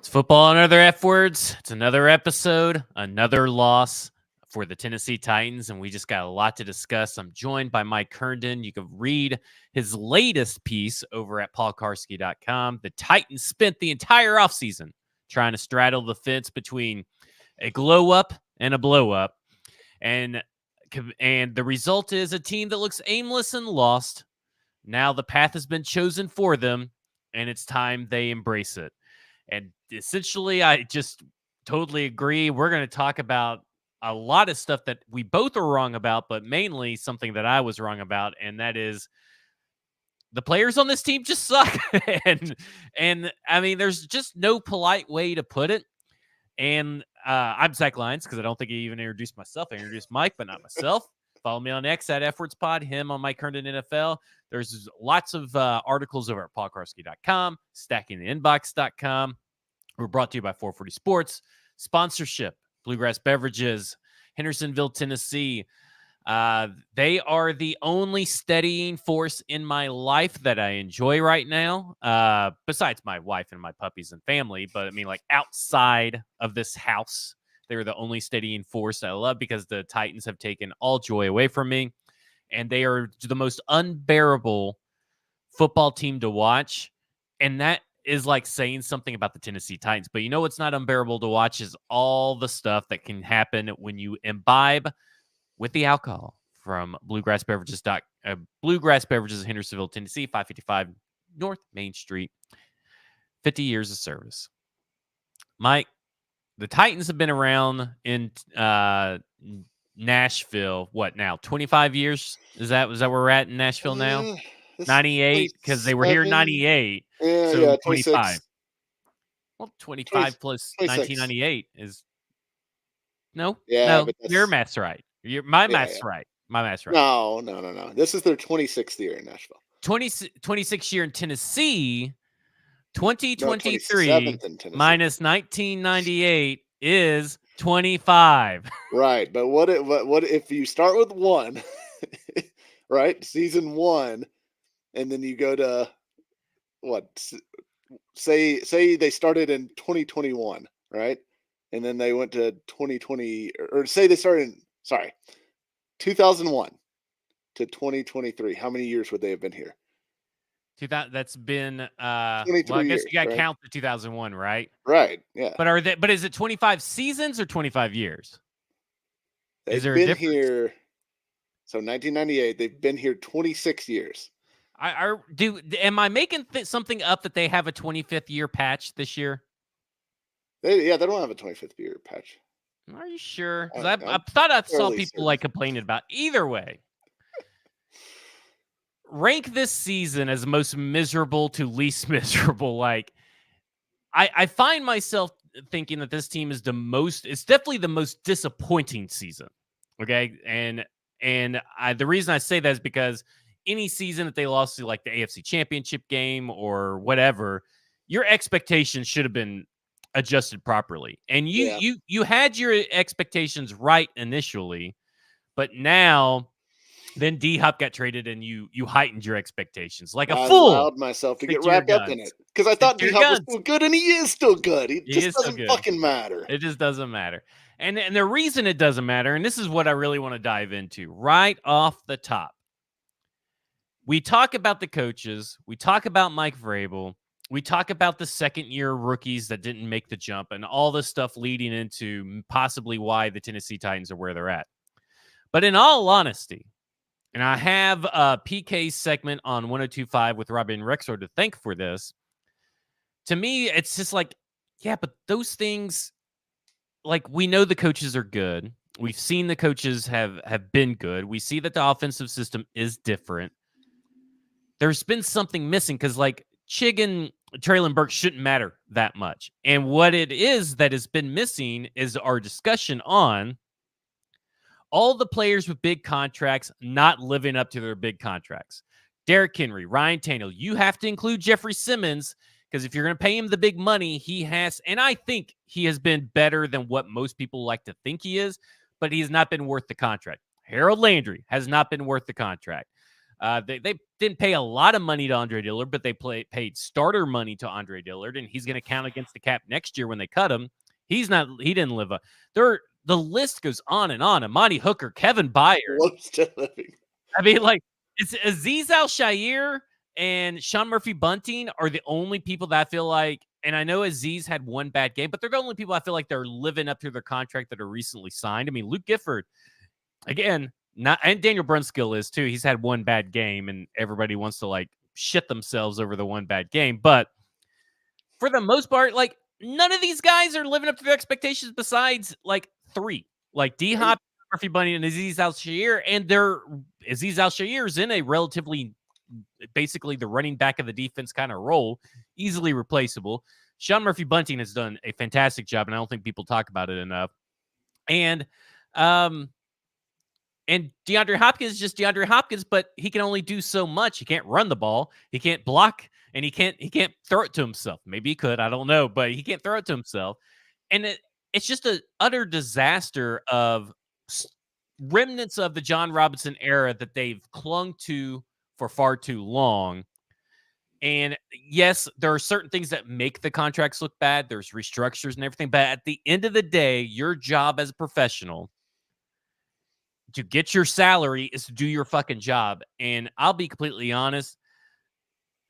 It's football and other F words. It's another episode, another loss for the Tennessee Titans, and we just got a lot to discuss. I'm joined by Mike Herndon. You can read his latest piece over at paulkarski.com. The Titans spent the entire offseason trying to straddle the fence between a glow up and a blow up. And the result is a team that looks aimless and lost. Now the path has been chosen for them, and it's time they embrace it. And essentially, I just totally agree. We're going to talk about a lot of stuff that we both are wrong about, but mainly something that I was wrong about, and that is the players on this team just suck. and I mean, there's just no polite way to put it. And I'm Zach Lyons, because I don't think I even introduced myself. I introduced Mike, but not myself. Follow me on X at FWordsPod, him on Mike Herndon NFL. There's lots of articles over at paulkarski.com, stackingtheinbox.com. We're brought to you by 440 Sports. Sponsorship, Bluegrass Beverages, Hendersonville, Tennessee. They are the only steadying force in my life that I enjoy right now, besides my wife and my puppies and family. But I mean, like outside of this house, they're the only steadying force I love, because the Titans have taken all joy away from me, and they are the most unbearable football team to watch. And that is like saying something about the Tennessee Titans. But you know what's not unbearable to watch is all the stuff that can happen when you imbibe with the alcohol from Bluegrass Beverages, Bluegrass Beverages in Hendersonville, Tennessee, 555 North Main Street. 50 years of service. Mike, the Titans have been around in Nashville, what now, 25 years? Is that where we're at in Nashville now? 98, because they were here in 98. Yeah, so yeah, 25. Well, 25 plus 26. 1998 is no. Yeah, no. Your math's right. My math's right. My math's right. No. This is their 26th year in Nashville. 26 year in Tennessee. 2023 27th in Tennessee. minus 1998 is 25. Right, but what if you start with one, right? Season 1, and then you go to what? Say they started in 2021, right? And then they went to 2020, or say they started in 2001 to 2023. How many years would they have been here? That's been 23 well, I guess years, you got to right? count the 2001, right? Right, yeah. But is it 25 seasons or 25 years? They've Is there a been difference? here, so 1998, they've been here 26 years. Am I making something up that they have a 25th year patch this year? They don't have a 25th year patch. Are you sure? Because I'm I thought I saw fairly people certain. like complaining about either way. Rank this season as most miserable to least miserable. Like, I find myself thinking that this team is it's definitely the most disappointing season. Okay. And the reason I say that is because any season that they lost to, like the AFC Championship game or whatever, your expectations should have been adjusted properly. And you had your expectations right initially, but now then D-Hop got traded and you heightened your expectations like a fool. I allowed myself to get wrapped up in it because I thought D-Hop was still good, and he is still good. It just doesn't fucking matter. It just doesn't matter. And the reason it doesn't matter, and this is what I really want to dive into right off the top. We talk about the coaches. We talk about Mike Vrabel. We talk about the second-year rookies that didn't make the jump and all this stuff leading into possibly why the Tennessee Titans are where they're at. But in all honesty, and I have a PK's segment on 102.5 with Robin Rexor to thank for this. To me, it's just like, yeah, but those things, like, we know the coaches are good. We've seen the coaches have been good. We see that the offensive system is different. There's been something missing because, like, Chig and Treylon Burks shouldn't matter that much. And what it is that has been missing is our discussion on all the players with big contracts not living up to their big contracts. Derrick Henry, Ryan Tannehill. You have to include Jeffrey Simmons, because if you're going to pay him the big money, he has, and I think he has been better than what most people like to think he is, but he has not been worth the contract. Harold Landry has not been worth the contract. They didn't pay a lot of money to Andre Dillard, but they paid starter money to Andre Dillard, and he's going to count against the cap next year when they cut him. He didn't live up. The list goes on and on. Amani Hooker, Kevin Byard. I mean, like, it's Azeez Al-Shaair and Sean Murphy-Bunting are the only people that I feel like, and I know Azeez had one bad game, but they're the only people I feel like they're living up to their contract that are recently signed. I mean, Luke Gifford, again, and Daniel Brunskill is too. He's had one bad game, and everybody wants to like shit themselves over the one bad game. But for the most part, like, none of these guys are living up to their expectations besides like three, like D Hop, Murphy Bunting, and Azeez Al-Shaair. And Azeez Al-Shaair is in a relatively, basically the running back of the defense kind of role, easily replaceable. Sean Murphy Bunting has done a fantastic job, and I don't think people talk about it enough. And DeAndre Hopkins is just DeAndre Hopkins, but he can only do so much. He can't run the ball. He can't block, and he can't throw it to himself. Maybe he could. I don't know, but he can't throw it to himself. And it's just an utter disaster of remnants of the John Robinson era that they've clung to for far too long. And yes, there are certain things that make the contracts look bad. There's restructures and everything. But at the end of the day, your job as a professional to get your salary is to do your fucking job. And I'll be completely honest.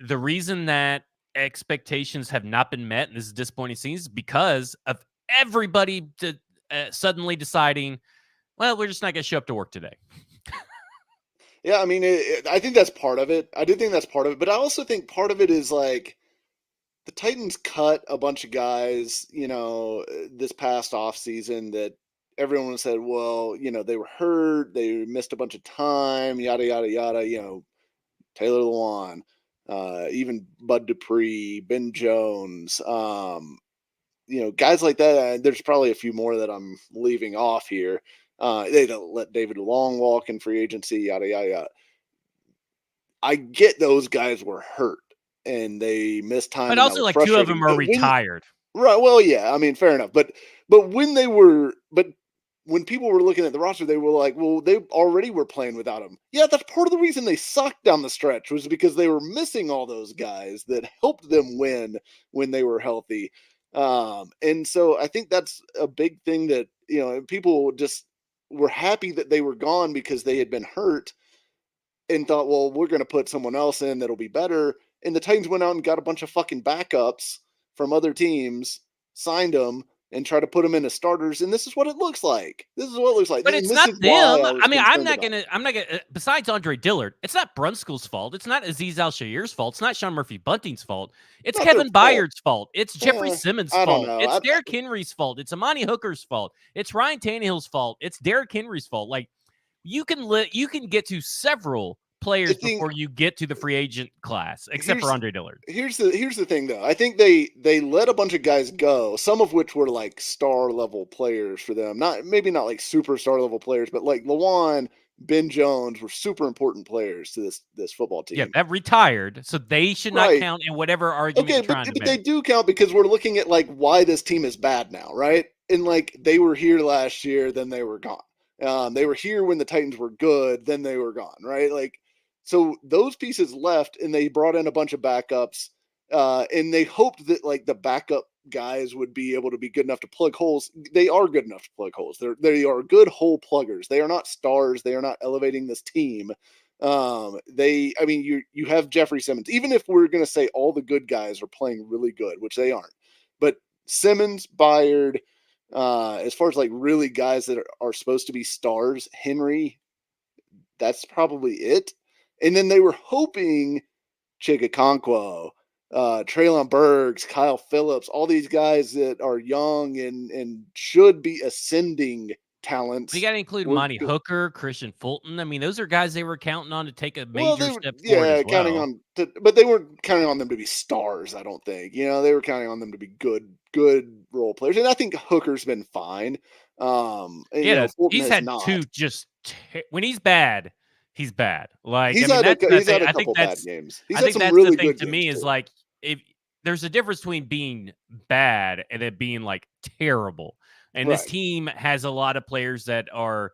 The reason that expectations have not been met, and this is disappointing scenes, is because of everybody suddenly deciding, well, we're just not going to show up to work today. Yeah, I mean, I think that's part of it. I do think that's part of it. But I also think part of it is like the Titans cut a bunch of guys, this past offseason that everyone said, well, they were hurt, they missed a bunch of time, yada, yada, yada, Taylor Lewan, even Bud Dupree, Ben Jones, guys like that. There's probably a few more that I'm leaving off here. They don't let David Long walk in free agency, yada, yada, yada. I get those guys were hurt and they missed time. But also, like, two of them are retired. Right. Well, yeah, I mean, fair enough. But when people were looking at the roster, they were like, well, they already were playing without him. Yeah, that's part of the reason they sucked down the stretch, was because they were missing all those guys that helped them win when they were healthy. And so I think that's a big thing that, people just were happy that they were gone because they had been hurt and thought, well, we're going to put someone else in that'll be better. And the Titans went out and got a bunch of fucking backups from other teams, signed them, and try to put them into starters. And this is what it looks like. But it's not them. I mean, I'm not going to, besides Andre Dillard, it's not Brunskill's fault. It's not Azeez Al-Shaair's fault. It's not Sean Murphy Bunting's fault. It's Kevin Byard's fault. It's Jeffrey Simmons' fault. It's Derrick Henry's fault. It's Amani Hooker's fault. It's Ryan Tannehill's fault. It's Derrick Henry's fault. Like, you can get to several players before you get to the free agent class, except for Andre Dillard. Here's the thing, though. I think they let a bunch of guys go, some of which were like star level players for them. Maybe not like superstar level players, but like Lewan, Ben Jones were super important players to this football team. Yeah, that retired, so they should not count in whatever argument you're trying to make. But they do count because we're looking at like why this team is bad now, right? And like they were here last year, then they were gone. They were here when the Titans were good, then they were gone, right? Like, so those pieces left, and they brought in a bunch of backups, and they hoped that like the backup guys would be able to be good enough to plug holes. They are good enough to plug holes. They are good hole pluggers. They are not stars. They are not elevating this team. You have Jeffrey Simmons. Even if we're going to say all the good guys are playing really good, which they aren't, but Simmons, Byard, as far as like really guys that are supposed to be stars, Henry, that's probably it. And then they were hoping Chigakonkwo, Treylon Burks, Kyle Phillips, all these guys that are young and should be ascending talents. You got to include Monty Hooker, Christian Fulton. I mean, those are guys they were counting on to take a major step forward as well. But they weren't counting on them to be stars, I don't think. They were counting on them to be good role players. And I think Hooker's been fine. He's had two when he's bad. He's bad. Like, he's had a couple bad games. I think that's the thing to me is like, if there's a difference between being bad and it being like terrible. And this team has a lot of players that are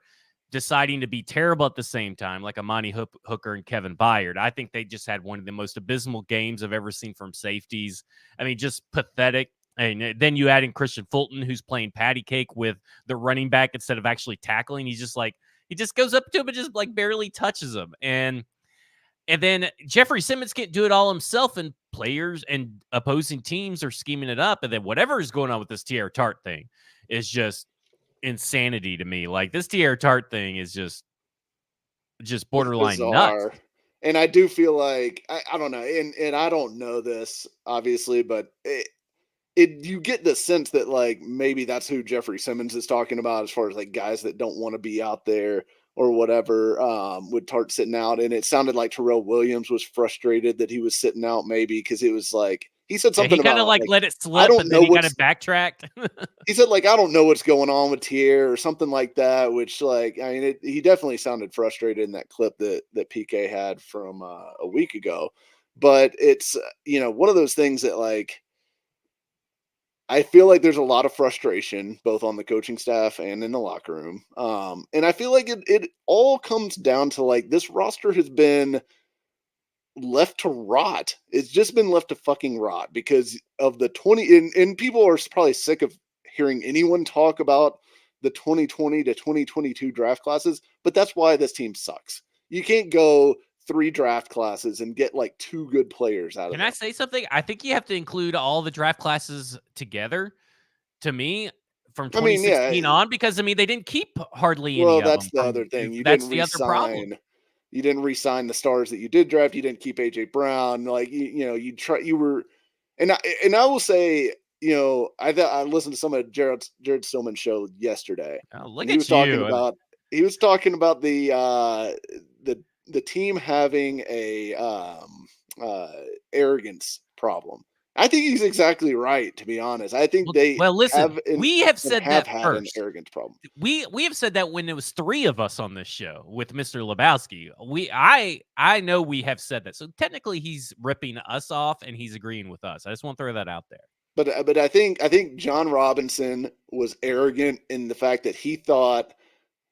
deciding to be terrible at the same time, like Amani Hooker and Kevin Byard. I think they just had one of the most abysmal games I've ever seen from safeties. I mean, just pathetic. And then you add in Christian Fulton, who's playing patty cake with the running back instead of actually tackling. He's just like, he just goes up to him and just like barely touches him. And then Jeffrey Simmons can't do it all himself, and players and opposing teams are scheming it up. And then whatever is going on with this Tierra Tart thing is just insanity to me. Like, this Tierra Tart thing is just borderline nuts. And I do feel like I don't know, and I don't know this obviously, but you get the sense that like maybe that's who Jeffrey Simmons is talking about as far as like guys that don't want to be out there or whatever, with Tart sitting out. And it sounded like Terrell Williams was frustrated that he was sitting out, maybe because it was like he said something he kind of like let it slip, and then he kind of backtracked. He said like, I don't know what's going on with Tier or something like that, which like, I mean, he definitely sounded frustrated in that clip that PK had from a week ago. But it's, one of those things that like, I feel like there's a lot of frustration both on the coaching staff and in the locker room. And I feel like it all comes down to like, this roster has been left to rot. It's just been left to fucking rot because of the 20 and people are probably sick of hearing anyone talk about the 2020 to 2022 draft classes, but that's why this team sucks. You can't go 3 draft classes and get like 2 good players out of it. Can I say something? I think you have to include all the draft classes together, to me, from 2016 on, because I mean they didn't keep hardly any of them. Well, that's the other thing. That's the other problem. You didn't re-sign the stars that you did draft. You didn't keep AJ Brown. Like and I will say, I listened to some of Jared Stillman's show yesterday. Oh, look at you. He was talking about the team having a arrogance problem. I think he's exactly right, to be honest. I think we have said that first. An arrogance problem. We have said that when it was 3 of us on this show with Mr. Lebowski. I know we have said that. So technically he's ripping us off and he's agreeing with us. I just want to throw that out there. But I think John Robinson was arrogant in the fact that he thought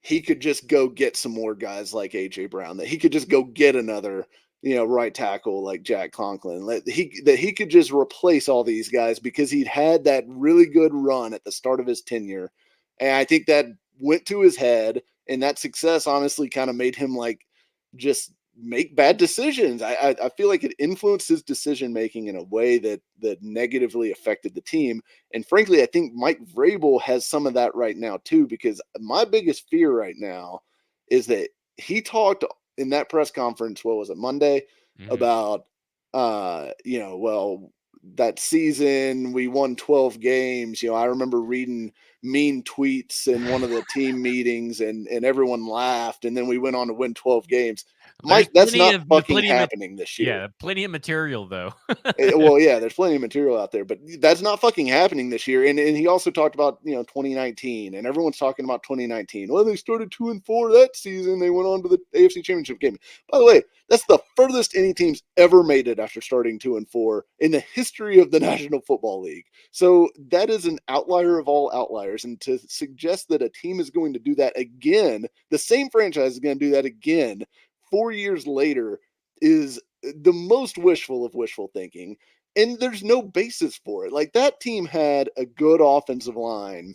he could just go get some more guys like AJ Brown, that he could just go get another right tackle like Jack Conklin, that he could just replace all these guys because he'd had that really good run at the start of his tenure. And I think that went to his head, and that success honestly kind of made him like just make bad decisions. I feel like it influenced his decision-making in a way that negatively affected the team. And frankly, I think Mike Vrabel has some of that right now too, because my biggest fear right now is that he talked in that press conference, what was it, Monday, about, that season we won 12 games. I remember reading mean tweets in one of the team meetings and everyone laughed. And then we went on to win 12 games. Mike, that's not fucking happening this year. Yeah, plenty of material though. Well, yeah, there's plenty of material out there, but that's not fucking happening this year. And he also talked about 2019, and everyone's talking about 2019. Well, they started 2-4 that season. They went on to the AFC Championship game. By the way, that's the furthest any team's ever made it after starting 2-4 in the history of the National Football League. So that is an outlier of all outliers. And to suggest that a team is going to do that again, the same franchise is going to do that again 4 years later, is the most wishful of wishful thinking. And there's no basis for it. Like, that team had a good offensive line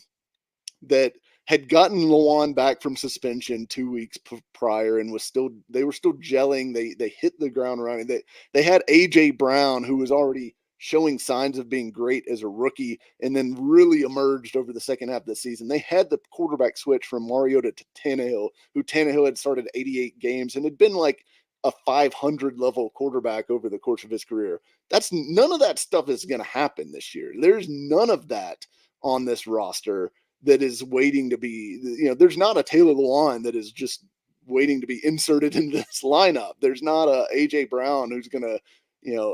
that had gotten Lawan back from suspension 2 weeks prior and they were still gelling. They hit the ground running. They had AJ Brown, who was already showing signs of being great as a rookie and then really emerged over the second half of the season. They had the quarterback switch from Mariota to Tannehill, who Tannehill had started 88 games and had been like a 500 level quarterback over the course of his career. None of that stuff is going to happen this year. There's none of that on this roster that is waiting to be, there's not a Taylor Lewan that is just waiting to be inserted into this lineup. There's not a AJ Brown who's going to,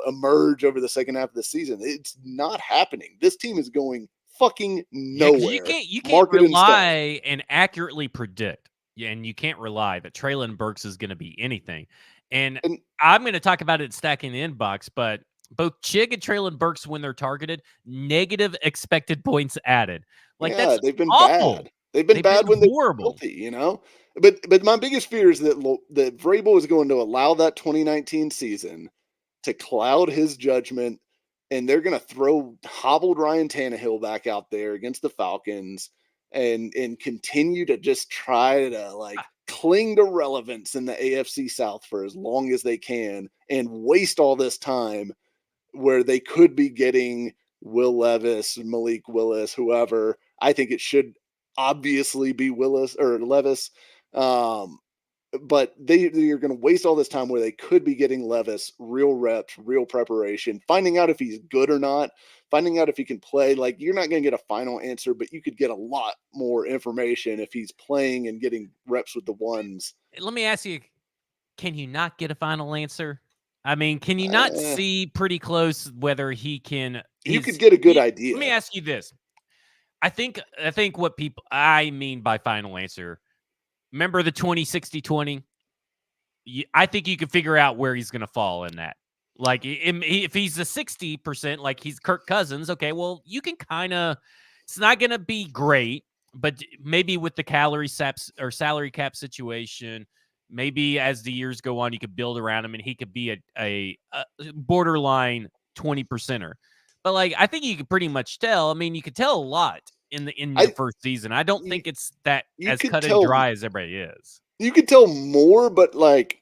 emerge over the second half of the season. It's not happening. This team is going fucking nowhere. You can't rely and accurately predict. Yeah, and you can't rely that Treylon Burks is going to be anything. And I'm going to talk about it in Stacking the Inbox, but both Chig and Treylon Burks, when they're targeted, negative expected points added. Like, that's they've been awful. bad. They've been bad when horrible. They're healthy, But my biggest fear is that Vrabel is going to allow that 2019 season to cloud his judgment, and they're going to throw hobbled Ryan Tannehill back out there against the Falcons and continue to just try to like cling to relevance in the AFC South for as long as they can and waste all this time where they could be getting Will Levis, Malik Willis, whoever. I think it should obviously be Willis or Levis. But they're going to waste all this time where they could be getting Levis real reps, real preparation, finding out if he's good or not, finding out if he can play. Like, you're not going to get a final answer, but you could get a lot more information if he's playing and getting reps with the ones. Let me ask you, can you not get a final answer? I mean, can you not see pretty close whether he can? You could get a good idea. Let me ask you this. I think what I mean by final answer, remember the 20-60-20? I think you can figure out where he's going to fall in that. Like, if he's a 60%, like he's Kirk Cousins, okay, well, you can kind of, it's not going to be great, but maybe with the salary cap situation, maybe as the years go on, you could build around him and he could be a borderline 20%er. But like, I think you could pretty much tell. I mean, you could tell a lot in the first season. I don't think it's that as cut and dry as everybody is. You could tell more, but like,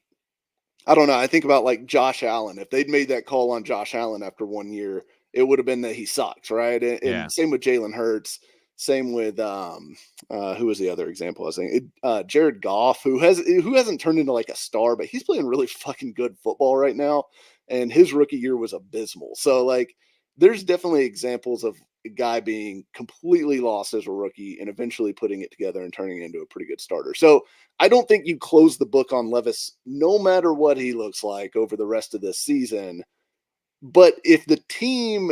I don't know. I think about like Josh Allen. If they'd made that call on Josh Allen after 1 year, it would have been that he sucks, right? And same with Jalen Hurts. Same with who was the other example I was saying? Jared Goff, who hasn't turned into like a star, but he's playing really fucking good football right now. And his rookie year was abysmal. So like, there's definitely examples of a guy being completely lost as a rookie and eventually putting it together and turning it into a pretty good starter. So I don't think you close the book on Levis, no matter what he looks like over the rest of this season. But if the team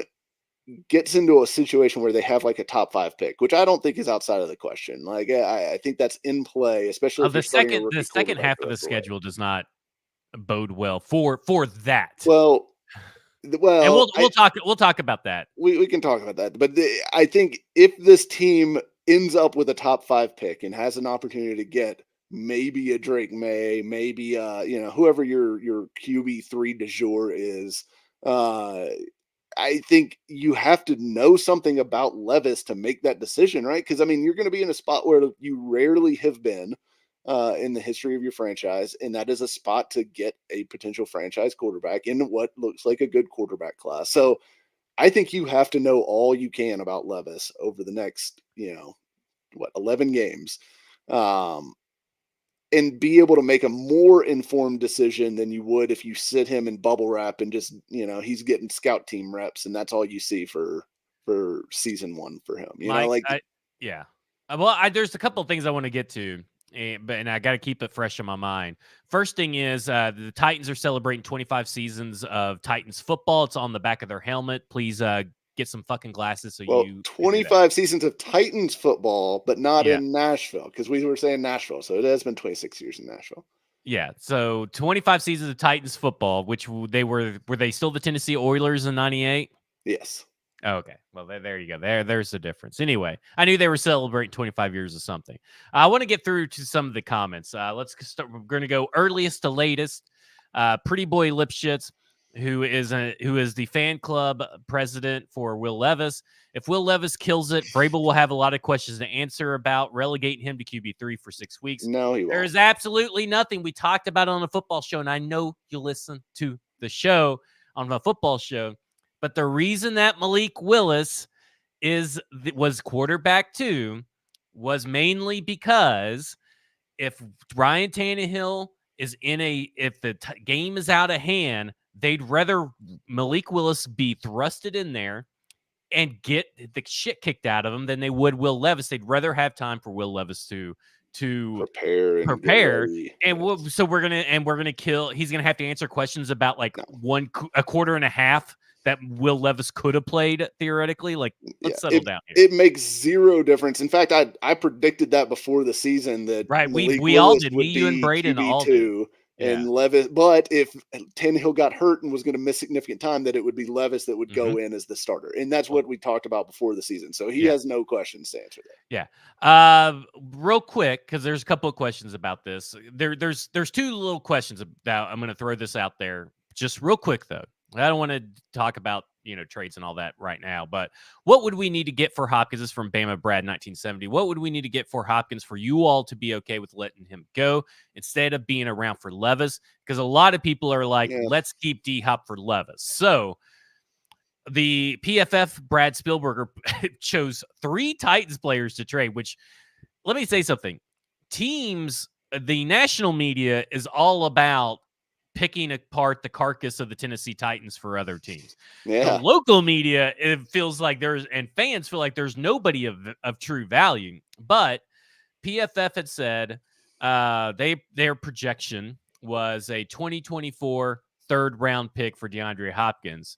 gets into a situation where they have like a top 5 pick, which I don't think is outside of the question. Like, I think that's in play, especially if the second half of the schedule does not bode well for that. Well, and we'll talk about that. We can talk about that, but I think if this team ends up with a top 5 pick and has an opportunity to get maybe a Drake May, maybe whoever your QB3 du jour is, I think you have to know something about Levis to make that decision, right? Because I mean, you're going to be in a spot where you rarely have been in the history of your franchise, and that is a spot to get a potential franchise quarterback in what looks like a good quarterback class. So I think you have to know all you can about Levis over the next 11 games, and be able to make a more informed decision than you would if you sit him in bubble wrap and just he's getting scout team reps and that's all you see for season 1 for him. There's a couple of things I want to get to. And I got to keep it fresh in my mind. First thing is the Titans are celebrating 25 seasons of Titans football. It's on the back of their helmet. Please get some fucking glasses. 25 seasons of Titans football, but not in Nashville, because we were saying Nashville. So it has been 26 years in Nashville. Yeah. So 25 seasons of Titans football, which were they still the Tennessee Oilers in 98? Yes. Okay. Well, there you go. There's the difference. Anyway, I knew they were celebrating 25 years of something. I want to get through to some of the comments. Let's start. We're going to go earliest to latest. Pretty Boy Lipschitz, who is the fan club president for Will Levis. If Will Levis kills it, Vrabel will have a lot of questions to answer about relegating him to QB3 for 6 weeks. No, he won't. There is absolutely nothing. We talked about it on a football show, and I know you listen to the show on a football show. But the reason that Malik Willis was quarterback 2 was mainly because if Ryan Tannehill is if the game is out of hand, they'd rather Malik Willis be thrusted in there and get the shit kicked out of him than they would Will Levis. They'd rather have time for Will Levis to prepare. And so we're gonna kill. He's gonna have to answer questions about like a quarter and a half that Will Levis could have played theoretically. Like, let's settle down here. It makes zero difference. In fact, I predicted that before the season that we all did. Me, you, and Braden all did. And Levis, but if Tannehill got hurt and was going to miss significant time, that it would be Levis that would go in as the starter. And that's what we talked about before the season. So he has no questions to answer there. Yeah. Real quick, because there's a couple of questions about this. There's two little questions about. I'm going to throw this out there just real quick though. I don't want to talk about trades and all that right now, but what would we need to get for Hopkins? This is from Bama Brad 1970. What would we need to get for Hopkins for you all to be okay with letting him go instead of being around for Levis? Because a lot of people are like, let's keep D Hop for Levis. So the PFF Brad Spielberger chose 3 Titans players to trade, which let me say something. Teams, the national media is all about picking apart the carcass of the Tennessee Titans for other teams. The local media, it feels like and fans feel like there's nobody of true value. But PFF had said their projection was a 2024 third-round pick for DeAndre Hopkins.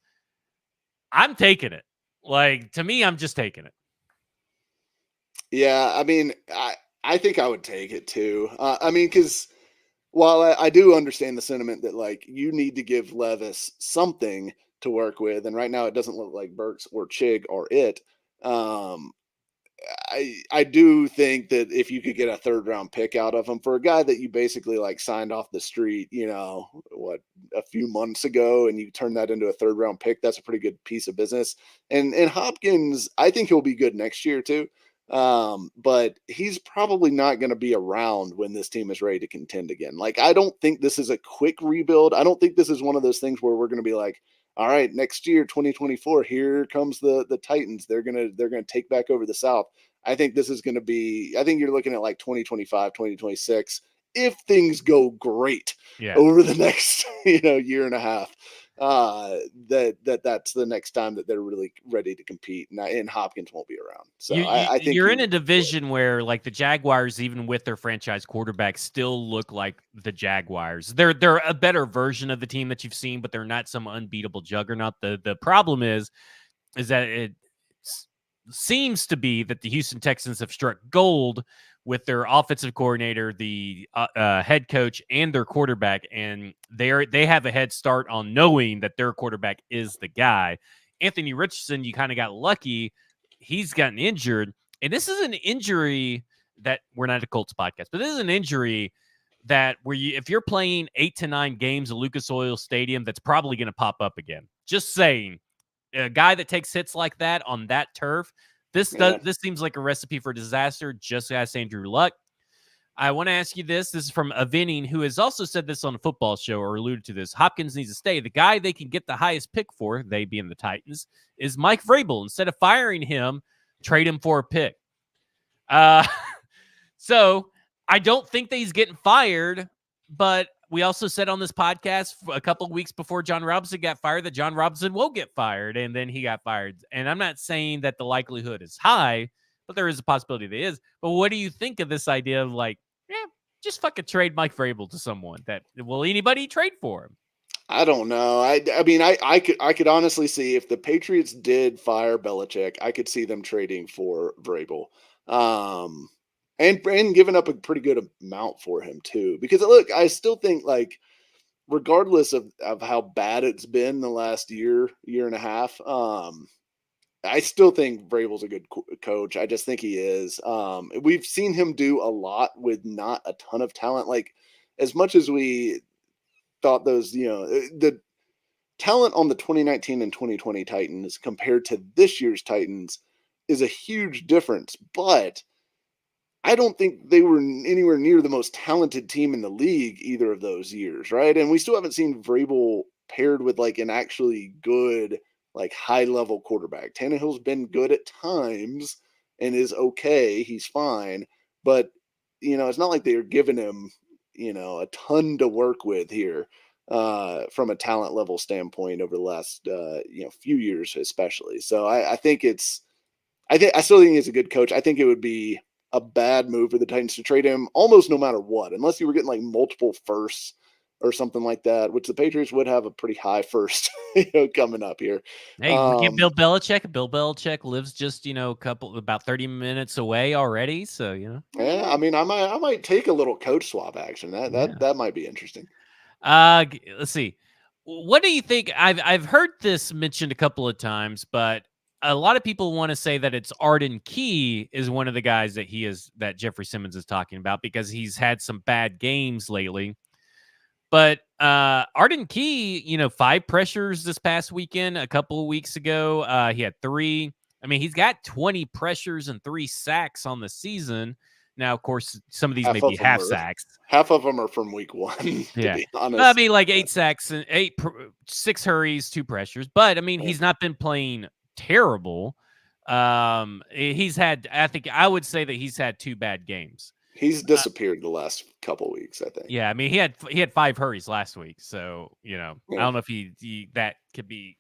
I'm taking it. Like, to me, I'm just taking it. Yeah, I mean, I think I would take it too. I mean, because while I do understand the sentiment that, like, you need to give Levis something to work with, and right now it doesn't look like Burks or Chig are it. I do think that if you could get a third-round pick out of him for a guy that you basically like signed off the street, a few months ago, and you turn that into a third-round pick, that's a pretty good piece of business. And Hopkins, I think he'll be good next year too. But he's probably not going to be around when this team is ready to contend again. Like, I don't think this is a quick rebuild. I don't think this is one of those things where we're going to be like, all right, next year, 2024, here comes the Titans. They're gonna take back over the South. I think this is going to be. I think you're looking at like 2025, 2026, if things go great over the next year and a half. That's the next time that they're really ready to compete, and Hopkins won't be around. So I think you're in a division where, like, the Jaguars, even with their franchise quarterback, still look like the Jaguars. They're a better version of the team that you've seen, but they're not some unbeatable juggernaut. The problem is that it seems to be that the Houston Texans have struck gold with their offensive coordinator, the head coach, and their quarterback, and they have a head start on knowing that their quarterback is the guy. Anthony Richardson, you kind of got lucky. He's gotten injured, and this is an injury that we're not a Colts podcast, but this is an injury that if you're playing 8 to 9 games at Lucas Oil Stadium, that's probably going to pop up again. Just saying, a guy that takes hits like that on that turf, this seems like a recipe for disaster. Just ask Andrew Luck. I want to ask you this. This is from Avinning, who has also said this on a football show or alluded to this. Hopkins needs to stay. The guy they can get the highest pick for, they being the Titans, is Mike Vrabel. Instead of firing him, trade him for a pick. So I don't think that he's getting fired, but we also said on this podcast a couple of weeks before John Robinson got fired that John Robinson won't get fired, and then he got fired. And I'm not saying that the likelihood is high, but there is a possibility that it is. But what do you think of this idea of, like, just fucking trade Mike Vrabel to someone? That will anybody trade for him? I don't know. I mean, I could honestly see if the Patriots did fire Belichick, I could see them trading for Vrabel. And giving up a pretty good amount for him too, because look, I still think, like, regardless of how bad it's been the last year and a half, I still think Vrabel's a good coach. I just think he is. We've seen him do a lot with not a ton of talent. Like, as much as we thought those, the talent on the 2019 and 2020 Titans compared to this year's Titans is a huge difference, but I don't think they were anywhere near the most talented team in the league either of those years, right? And we still haven't seen Vrabel paired with, like, an actually good, like, high-level quarterback. Tannehill's been good at times and is okay. He's fine. But, it's not like they're giving him, a ton to work with here from a talent level standpoint over the last, few years especially. So I still think he's a good coach. I think it would be a bad move for the Titans to trade him almost no matter what, unless you were getting like multiple firsts or something like that, which the Patriots would have a pretty high first coming up here. Hey, we get Bill Belichick. Bill Belichick lives just, about 30 minutes away already. So, Yeah, I mean, I might take a little coach swap action. That might be interesting. Let's see. What do you think? I've heard this mentioned a couple of times, but a lot of people want to say that it's Arden Key is one of the guys that Jeffrey Simmons is talking about because he's had some bad games lately. But Arden Key, 5 pressures this past weekend. A couple of weeks ago, he had 3. I mean, he's got 20 pressures and 3 sacks on the season. Now, of course, some of these may be half sacks. Half of them are from week 1. Yeah, to be honest. I mean, like 8 sacks and 6 hurries, 2 pressures. But I mean, he's not been playing terrible. He's had, I think, I would say that he's had 2 bad games. He's disappeared the last couple weeks, I think. Yeah, I mean, he had 5 hurries last week, so I don't know if he that could be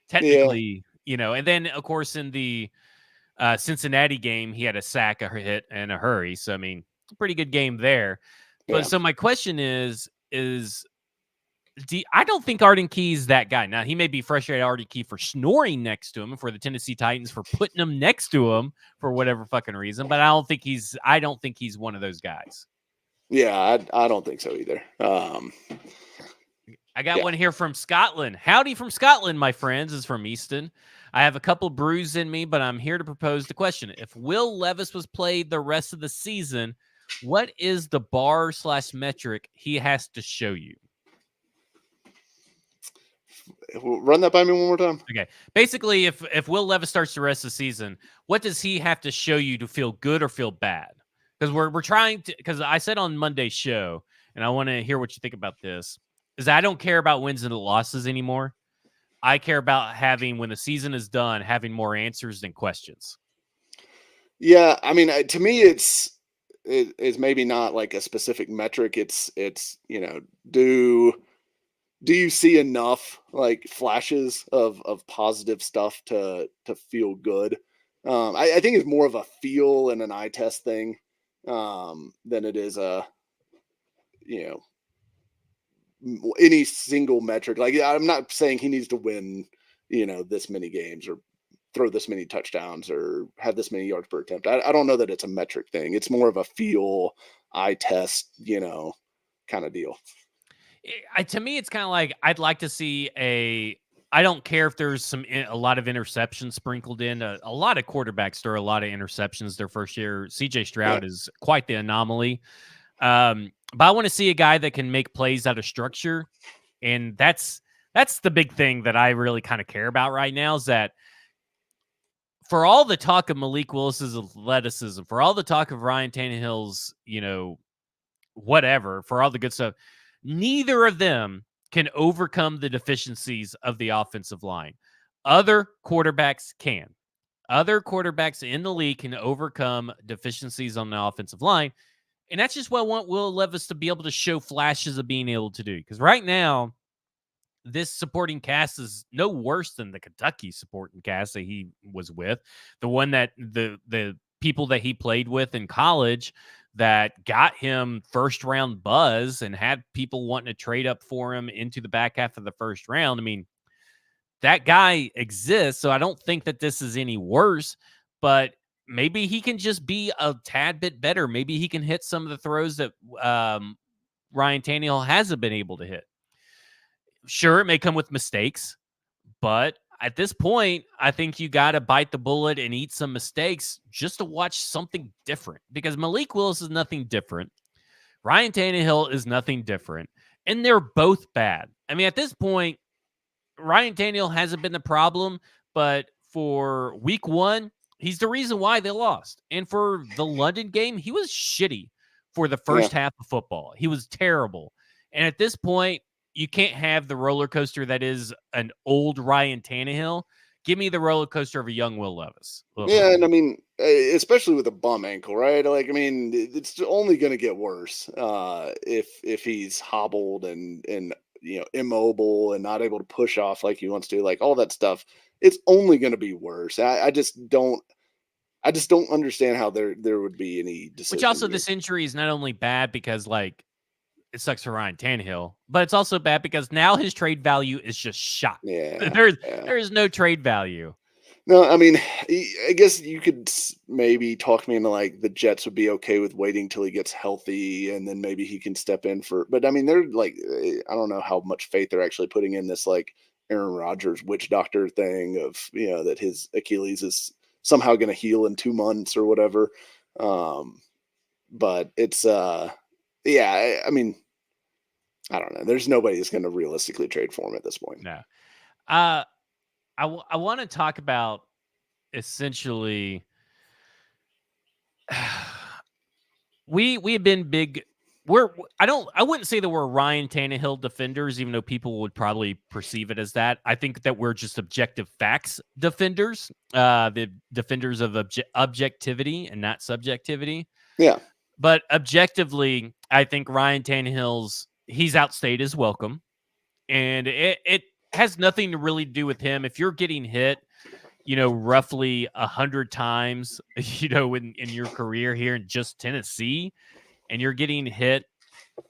technically, And then, of course, in the Cincinnati game, he had a sack, a hit, and a hurry. So I mean, it's a pretty good game there. But so my question is I don't think Arden Key's that guy. Now, he may be frustrated at Arden Key for snoring next to him, and for the Tennessee Titans for putting him next to him for whatever fucking reason. But I don't think he's one of those guys. Yeah, I don't think so either. I got one here from Scotland. Howdy from Scotland, my friends, is from Easton. I have a couple brews in me, but I'm here to propose the question. If Will Levis was played the rest of the season, what is the bar/metric he has to show you? Run that by me one more time. Okay. Basically, if Will Levis starts the rest of the season, what does he have to show you to feel good or feel bad? Because we're trying to, because I said on Monday's show, and I want to hear what you think about this, is I don't care about wins and losses anymore. I care about when the season is done, having more answers than questions. Yeah, I mean, to me, it's maybe not like a specific metric. It's do you see enough like flashes of positive stuff to feel good? I think it's more of a feel and an eye test thing than it is any single metric. Like, I'm not saying he needs to win, this many games or throw this many touchdowns or have this many yards per attempt. I don't know that it's a metric thing. It's more of a feel, eye test, kind of deal. To me, it's kind of like I'd like to see I don't care if there's a lot of interceptions sprinkled in. A lot of quarterbacks throw a lot of interceptions their first year. CJ Stroud is quite the anomaly. But I want to see a guy that can make plays out of structure. And that's the big thing that I really kind of care about right now, is that for all the talk of Malik Willis's athleticism, for all the talk of Ryan Tannehill's, whatever, for all the good stuff, neither of them can overcome the deficiencies of the offensive line. Other quarterbacks can. Other quarterbacks in the league can overcome deficiencies on the offensive line. And that's just what I want Will Levis to be able to show flashes of being able to do. Because right now, this supporting cast is no worse than the Kentucky supporting cast that he was with. The one that the people that he played with in college that got him first round buzz and had people wanting to trade up for him into the back half of the first round. I mean, that guy exists. So I don't think that this is any worse, but maybe he can just be a tad bit better. Maybe he can hit some of the throws that Ryan Tannehill hasn't been able to hit. Sure, it may come with mistakes, but at this point, I think you got to bite the bullet and eat some mistakes just to watch something different, because Malik Willis is nothing different. Ryan Tannehill is nothing different, and they're both bad. I mean, at this point, Ryan Tannehill hasn't been the problem, but for week 1, he's the reason why they lost. And for the London game, he was shitty for the first half of football. He was terrible. And at this point, you can't have the roller coaster that is an old Ryan Tannehill. Give me the roller coaster of a young Will Levis. Ugh. Yeah, and I mean, especially with a bum ankle, right? Like, I mean, it's only going to get worse if he's hobbled and immobile and not able to push off like he wants to, like all that stuff. It's only going to be worse. I just don't understand how there would be any decision. Which also, this injury is not only bad because like it sucks for Ryan Tannehill, but it's also bad because now his trade value is just shot. Yeah, there is no trade value. No, I mean, I guess you could maybe talk me into like the Jets would be okay with waiting till he gets healthy and then maybe he can step in for. But I mean, they're like, I don't know how much faith they're actually putting in this like Aaron Rodgers witch doctor thing of that his Achilles is somehow going to heal in 2 months or whatever. But it's yeah, I mean, I don't know. There's nobody that's going to realistically trade for him at this point. No. I want to talk about essentially we have been big. I wouldn't say that we're Ryan Tannehill defenders, even though people would probably perceive it as that. I think that we're just objective facts defenders, the defenders of objectivity and not subjectivity. Yeah. But objectively, I think Ryan Tannehill's he's outstayed his welcome, and it has nothing to really do with him. If you're getting hit, roughly 100 times, in your career here in just Tennessee, and you're getting hit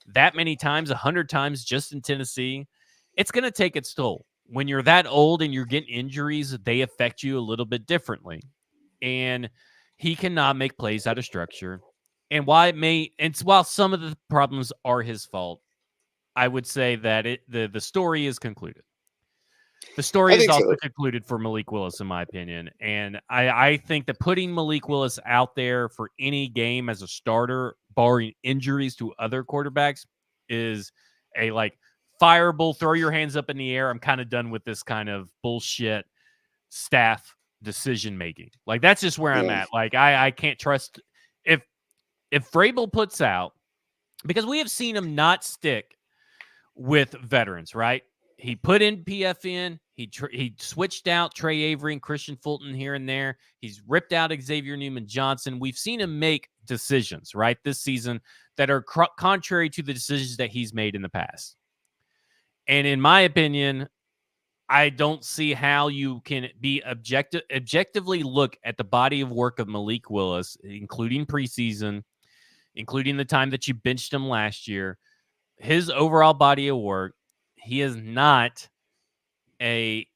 that many times, 100 times just in Tennessee, it's going to take its toll. When you're that old and you're getting injuries, they affect you a little bit differently. And he cannot make plays out of structure. And while some of the problems are his fault, I would say that the story is concluded. The story is also concluded for Malik Willis, in my opinion. And I think that putting Malik Willis out there for any game as a starter, barring injuries to other quarterbacks, is a fireable, throw your hands up in the air. I'm kind of done with this kind of bullshit staff decision making. That's just where I'm at. I can't trust if Vrabel puts out, because we have seen him not stick with veterans, right? He put in PFN. He switched out Trey Avery and Christian Fulton here and there. He's ripped out Xavier Newman-Johnson. We've seen him make decisions, right, this season that are contrary to the decisions that he's made in the past. And in my opinion, I don't see how you can be objectively look at the body of work of Malik Willis, including preseason, including the time that you benched him last year, his overall body of work. He is not a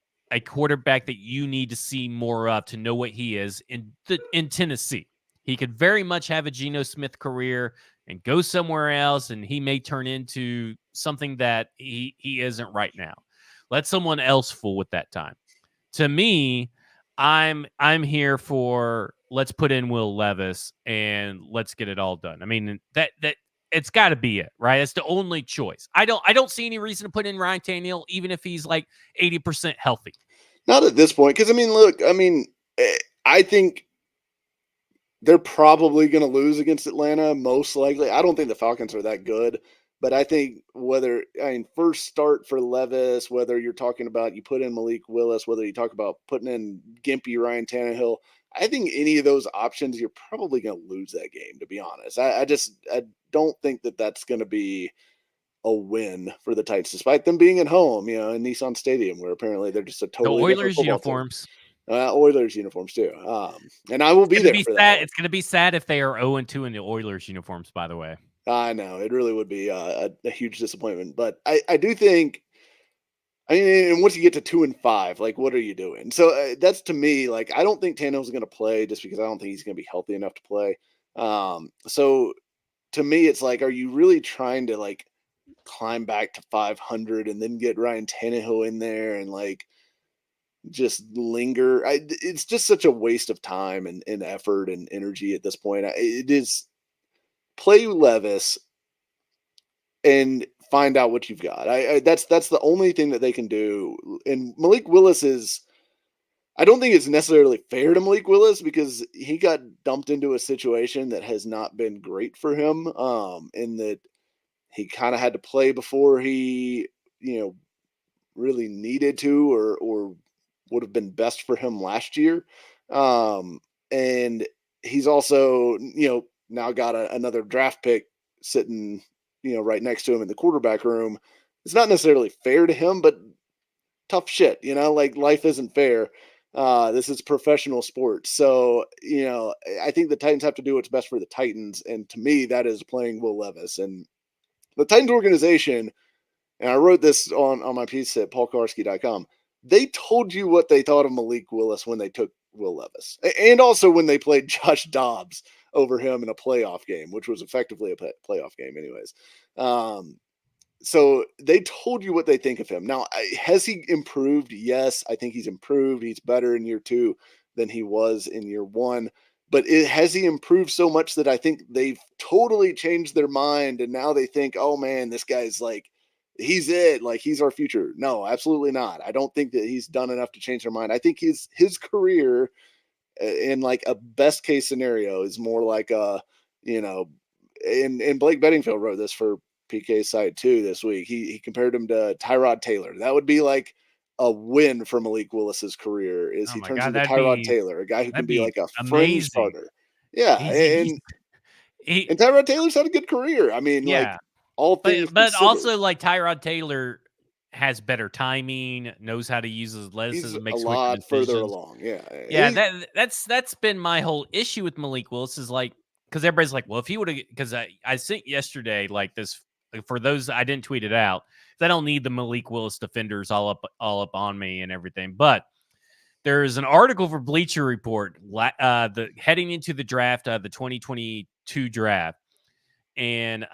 quarterback that you need to see more of to know what he is in Tennessee. He could very much have a Geno Smith career and go somewhere else, and he may turn into something that he isn't right now. Let someone else fool with that time. To me, I'm here for let's put in Will Levis and let's get it all done. I mean, that it's got to be it, right? It's the only choice. I don't see any reason to put in Ryan Tannehill, even if he's 80% healthy. Not at this point, because look, I think they're probably going to lose against Atlanta, most likely. I don't think the Falcons are that good, but I think first start for Levis, whether you're talking about you put in Malik Willis, whether you talk about putting in gimpy Ryan Tannehill, I think any of those options, you're probably going to lose that game, to be honest. I don't think that that's going to be a win for the Titans, despite them being at home, in Nissan Stadium, where apparently they're just a totally the Oilers uniforms. Oilers uniforms too. And I will be there for that. It's going to be sad if they are 0-2 in the Oilers uniforms, by the way. I know. It really would be a huge disappointment. But I do think, and once you get to 2-5, what are you doing? So that's, to me, I don't think Tannehill's going to play just because I don't think he's going to be healthy enough to play. So to me, it's are you really trying to climb back to 500 and then get Ryan Tannehill in there and just linger? It's just such a waste of time and effort and energy at this point. It is play Levis and find out what you've got. That's the only thing that they can do. And Malik Willis I don't think it's necessarily fair to Malik Willis because he got dumped into a situation that has not been great for him. In that he kind of had to play before he, really needed to or would have been best for him last year. And he's also, now got another draft pick sitting, right next to him in the quarterback room. It's not necessarily fair to him, but tough shit, life isn't fair. This is professional sports. So, I think the Titans have to do what's best for the Titans. And to me, that is playing Will Levis. And the Titans organization, and I wrote this on my piece at paulkarski.com, they told you what they thought of Malik Willis when they took Will Levis, and also when they played Josh Dobbs over him in a playoff game, which was effectively a playoff game, anyways. So they told you what they think of him. Now, has he improved? Yes, I think he's improved. He's better in year 2 than he was in year 1. But has he improved so much that I think they've totally changed their mind and now they think, oh man, this guy's like, he's it, like he's our future? No, absolutely not. I don't think that he's done enough to change their mind. I think his career in like a best case scenario is more like and Blake Bedingfield wrote this for PK site too this week. He compared him to Tyrod Taylor. That would be like a win for Malik Willis's career is Oh he my turns God, into Tyrod Taylor, a guy who can that'd be be like a fringe amazing. starter. Yeah, He's and Tyrod Taylor's had a good career. I mean, like yeah, all things but considered. also like Tyrod Taylor has better timing, knows how to use his He's athleticism, a makes quicker lot further decisions. along. Yeah. Yeah, that's been my whole issue with Malik Willis is like, because everybody's like, well, if he would have, because I sent yesterday like this for those I didn't tweet it out. I don't need the Malik Willis defenders all up on me and everything, but there's an article for Bleacher Report the heading into the draft, the 2022 draft, and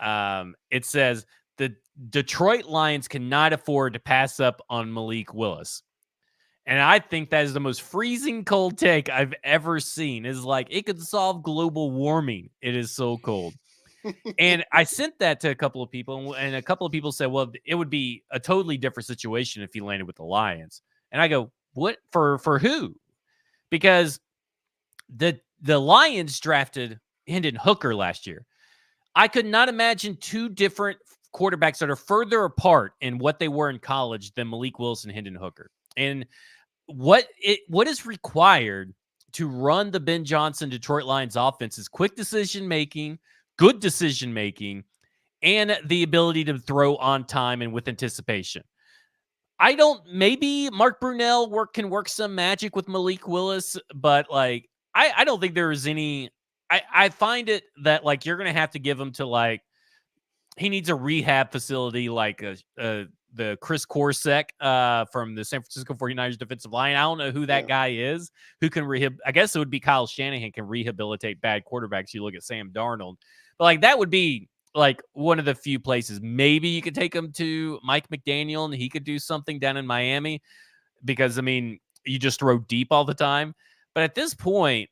it says the Detroit Lions cannot afford to pass up on Malik Willis. And I think that is the most freezing cold take I've ever seen. Is like, it could solve global warming. It is so cold. And I sent that to a couple of people, and a couple of people said, well, it would be a totally different situation if he landed with the Lions. And I go, what? For who? Because the Lions drafted Hendon Hooker last year. I could not imagine two different quarterbacks that are further apart in what they were in college than Malik Willis and Hendon Hooker. And what is required to run the Ben Johnson Detroit Lions offense is quick decision making, good decision making, and the ability to throw on time and with anticipation. Maybe Mark Brunell can work some magic with Malik Willis, but like I don't think there is any. I find it that like you're gonna have to give him to like he needs a rehab facility like the Chris Korsek from the San Francisco 49ers defensive line. I don't know who that guy is who can I guess it would be Kyle Shanahan can rehabilitate bad quarterbacks. You look at Sam Darnold, but like that would be like one of the few places. Maybe you could take him to Mike McDaniel and he could do something down in Miami because I mean, you just throw deep all the time. But at this point,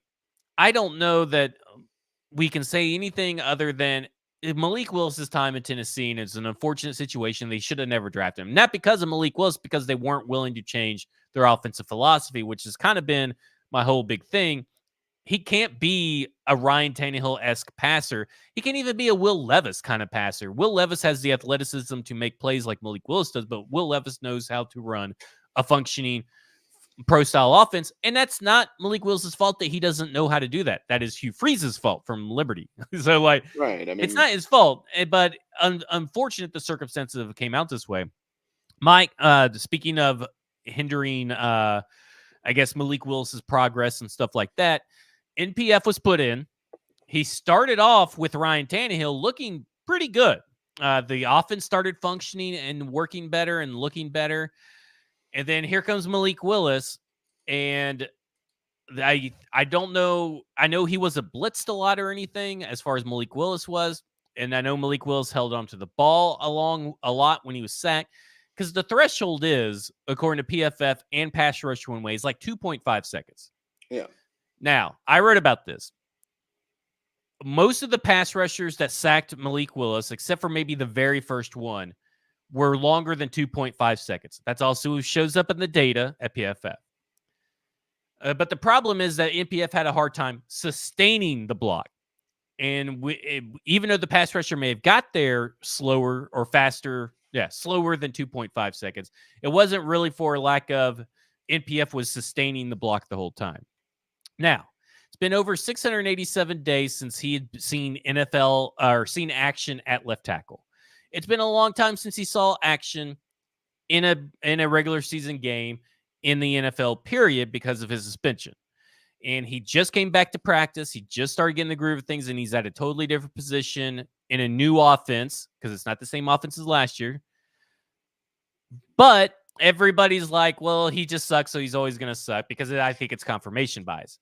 I don't know that we can say anything other than Malik Willis's time in Tennessee, and it's an unfortunate situation. They should have never drafted him. Not because of Malik Willis, because they weren't willing to change their offensive philosophy, which has kind of been my whole big thing. He can't be a Ryan Tannehill-esque passer. He can't even be a Will Levis kind of passer. Will Levis has the athleticism to make plays like Malik Willis does, but Will Levis knows how to run a functioning pro-style offense, and that's not Malik Willis's fault that he doesn't know how to do that. That is Hugh Freeze's fault from Liberty. So, like, right. I mean, it's not his fault, but unfortunate the circumstances came out this way. Mike, speaking of hindering, I guess, Malik Willis's progress and stuff like that, NPF was put in. He started off with Ryan Tannehill looking pretty good. The offense started functioning and working better and looking better. And then here comes Malik Willis, and I don't know. I know he wasn't blitzed a lot or anything as far as Malik Willis was, and I know Malik Willis held onto the ball a lot when he was sacked because the threshold is, according to PFF and Pass Rush One Way, is like 2.5 seconds. Yeah. Now, I read about this. Most of the pass rushers that sacked Malik Willis, except for maybe the very first one, were longer than 2.5 seconds. That's also shows up in the data at PFF. But the problem is that NPF had a hard time sustaining the block. And even though the pass rusher may have got there slower or faster, slower than 2.5 seconds, it wasn't really for a lack of NPF was sustaining the block the whole time. Now, it's been over 687 days since he had seen NFL or seen action at left tackle. It's been a long time since he saw action in a regular season game in the NFL period because of his suspension. And he just came back to practice. He just started getting the groove of things, and he's at a totally different position in a new offense because it's not the same offense as last year. But everybody's like, well, he just sucks, so he's always going to suck because I think it's confirmation bias.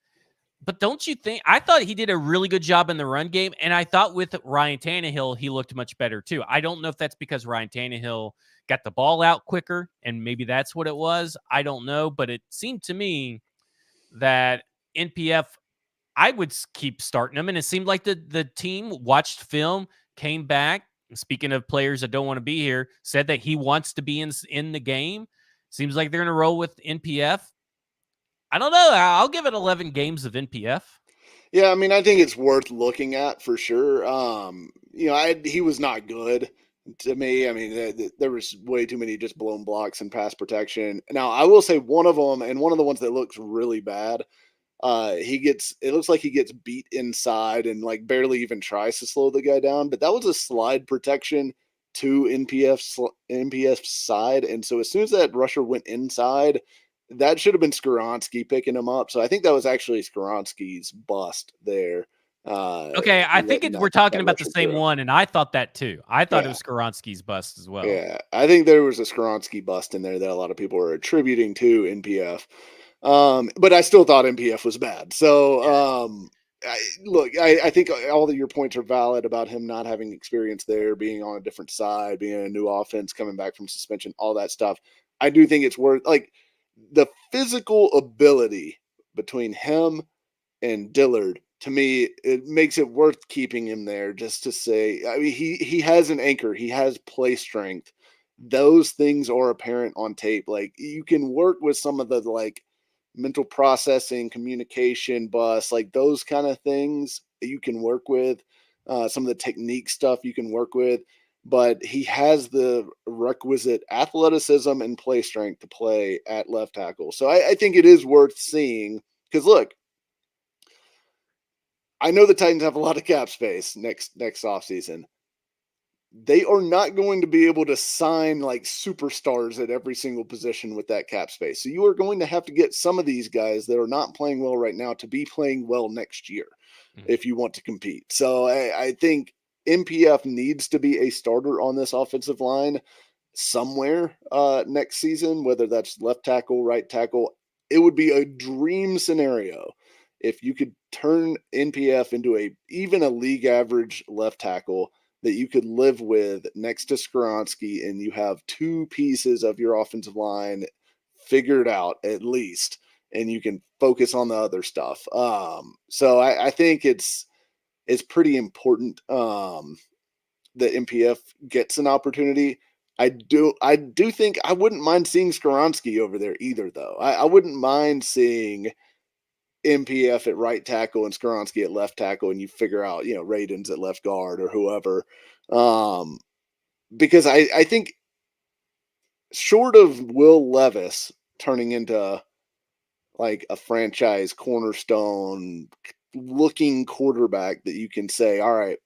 But don't you think? I thought he did a really good job in the run game, and I thought with Ryan Tannehill, he looked much better too. I don't know if that's because Ryan Tannehill got the ball out quicker, and maybe that's what it was. I don't know, but it seemed to me that NPF, I would keep starting him, and it seemed like the team watched film, came back. Speaking of players that don't want to be here, said that he wants to be in the game. Seems like they're going to roll with NPF. I don't know. I'll give it 11 games of NPF. Yeah, I mean, I think it's worth looking at for sure. He was not good to me. I mean, there was way too many just blown blocks and pass protection. Now, I will say one of them, and one of the ones that looks really bad, it looks like he gets beat inside and like barely even tries to slow the guy down. But that was a slide protection to NPF's side, and so as soon as that rusher went inside, that should have been Skoronski picking him up. So I think that was actually Skoronski's bust there. Okay, I think we're talking about the same through. one, and I thought that too. I thought it was Skoronski's bust as well. Yeah, I think there was a Skoronski bust in there that a lot of people were attributing to NPF. But I still thought NPF was bad. So, I think all of your points are valid about him not having experience there, being on a different side, being in a new offense, coming back from suspension, all that stuff. I do think it's worth the physical ability between him and Dillard. To me, it makes it worth keeping him there just to say, I mean, he has an anchor, he has play strength. Those things are apparent on tape. Like you can work with some of the mental processing, communication bus, like those kind of things you can work with. Some of the technique stuff you can work with, but he has the requisite athleticism and play strength to play at left tackle. So I think it is worth seeing because look, I know the Titans have a lot of cap space next offseason. They are not going to be able to sign like superstars at every single position with that cap space. So you are going to have to get some of these guys that are not playing well right now to be playing well next year if you want to compete. So I think NPF needs to be a starter on this offensive line somewhere next season, whether that's left tackle, right tackle. It would be a dream scenario if you could turn NPF into even a league average left tackle that you could live with next to Skoronski, and you have two pieces of your offensive line figured out at least, and you can focus on the other stuff. So I think it's pretty important that NPF gets an opportunity. I do think I wouldn't mind seeing Skoronski over there either, though. I wouldn't mind seeing NPF at right tackle and Skoronski at left tackle, and you figure out, Radins at left guard or whoever. Because I think short of Will Levis turning into like a franchise cornerstone looking quarterback that you can say, all right,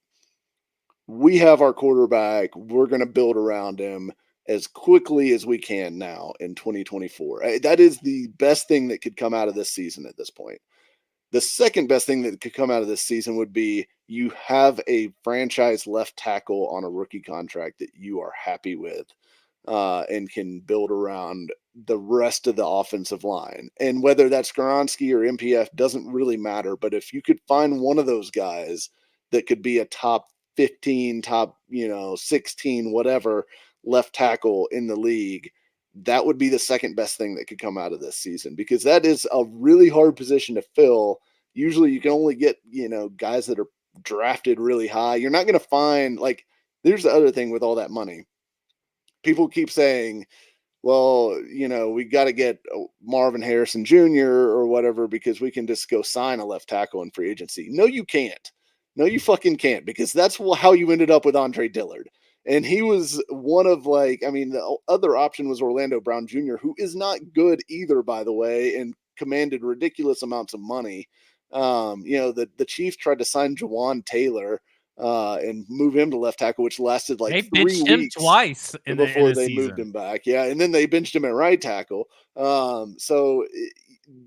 we have our quarterback, we're going to build around him as quickly as we can now in 2024. That is the best thing that could come out of this season at this point. The second best thing that could come out of this season would be you have a franchise left tackle on a rookie contract that you are happy with and can build around the rest of the offensive line. And whether that's Skoronski or NPF doesn't really matter. But if you could find one of those guys that could be a top 15, top 16, whatever left tackle in the league, that would be the second best thing that could come out of this season, because that is a really hard position to fill. Usually you can only get, guys that are drafted really high. You're not going to find there's the other thing with all that money. People keep saying, well, we got to get Marvin Harrison Jr. or whatever because we can just go sign a left tackle in free agency. No, you can't. No, you fucking can't, because that's how you ended up with Andre Dillard. And he was one of the other option was Orlando Brown Jr., who is not good either, by the way, and commanded ridiculous amounts of money. The Chiefs tried to sign Jawan Taylor and move him to left tackle, which lasted they 3 benched him weeks twice before they season. moved him back. Yeah, and then they benched him at right tackle. So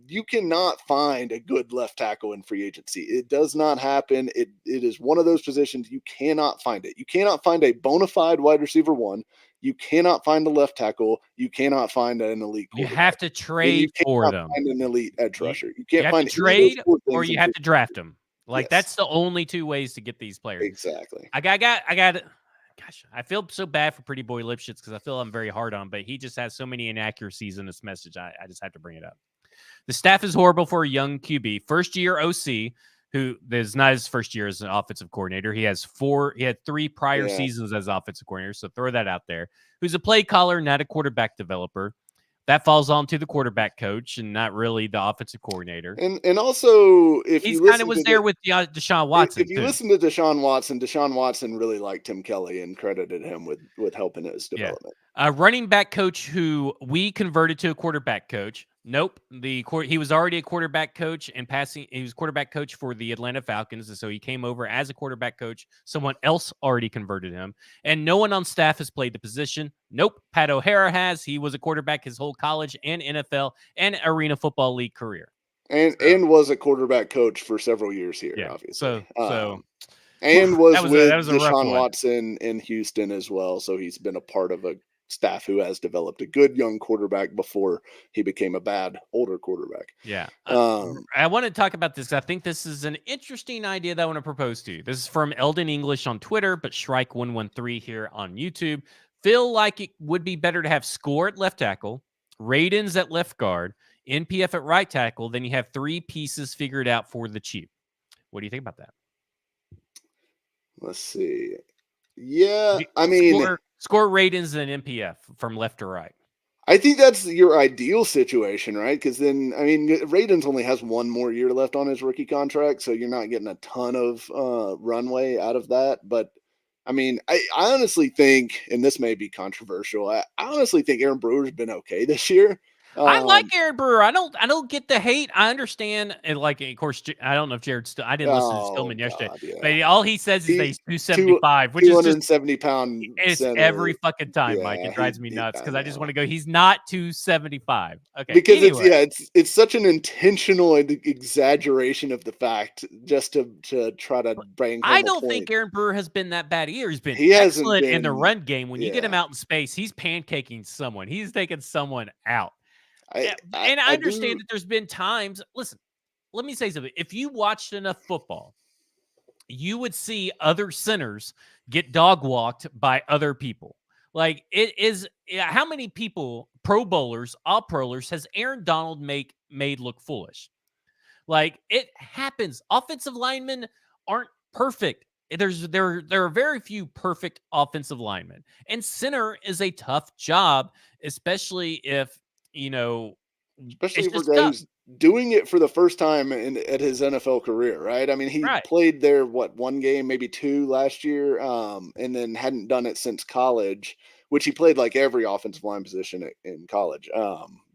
you cannot find a good left tackle in free agency. It does not happen. It is one of those positions you cannot find it. You cannot find a bona fide wide receiver 1. You cannot find a left tackle. You cannot find an elite You quarterback. have to And you trade for cannot them. find an elite edge You, rusher. You you can't have to find any of those trade four or things you in have to draft them. Like Yes, that's the only two ways to get these players. exactly. I got. Gosh, I feel so bad for Pretty Boy Lipschitz because I feel I'm very hard on, but he just has so many inaccuracies in this message. I just have to bring it up. The staff is horrible for a young QB. First year OC, who is not his first year as an offensive coordinator. He had 3 prior Yeah. seasons as offensive coordinator. So throw that out there. Who's a play caller, not a quarterback developer. That falls on to the quarterback coach and not really the offensive coordinator. And also, if He's you kind of listen was to there with Deshaun Watson. if you too. listen to Deshaun Watson really liked Tim Kelly and credited him with helping his development. A running back coach who we converted to a quarterback coach. Nope. He was already a quarterback coach and passing. He was quarterback coach for the Atlanta Falcons. And so he came over as a quarterback coach. Someone else already converted him. And no one on staff has played the position. Nope. Pat O'Hara has. He was a quarterback his whole college and NFL and Arena Football League career. And was a quarterback coach for several years here, obviously. And was with Deshaun Watson in Houston as well. So he's been a part of a staff who has developed a good young quarterback before he became a bad older quarterback. Yeah. I want to talk about this. I think this is an interesting idea that I want to propose to you. This is from Eldon English on Twitter, but Shrike113 here on YouTube. Feel like it would be better to have Score at left tackle, Radins at left guard, NPF at right tackle, then you have 3 pieces figured out for the cheap. What do you think about that? Let's see. Yeah, I mean, score Radins and NPF from left to right. I think that's your ideal situation, right? Because then, I mean, Radins only has 1 more year left on his rookie contract, so you're not getting a ton of runway out of that. But I mean, I honestly think, and this may be controversial, I honestly think Aaron Brewer's been okay this year. I like Aaron Brewer. I don't get the hate. I understand. And like, of course, I don't know if Jared still, I didn't listen to Stillman yesterday, but all he says is he's 275, which is just 270-pound. It's every fucking time, Mike. It drives me nuts because I just want to go, he's not 275. Okay. Because it's such an intentional exaggeration of the fact just to try to bring. I don't think Aaron Brewer has been that bad either. He's been excellent in the run game. When you get him out in space, he's pancaking someone. He's taking someone out. I understand that there's been times. Listen, let me say something. If you watched enough football, you would see other centers get dog walked by other people. Like it is. How many people, Pro Bowlers, all Prolers, has Aaron Donald made look foolish? Like it happens. Offensive linemen aren't perfect. There are very few perfect offensive linemen, and center is a tough job, especially if. Especially for a guy who's doing it for the first time at his NFL career, right? I mean, he played there, 1 game, maybe 2 last year, and then hadn't done it since college, which he played like every offensive line position in college.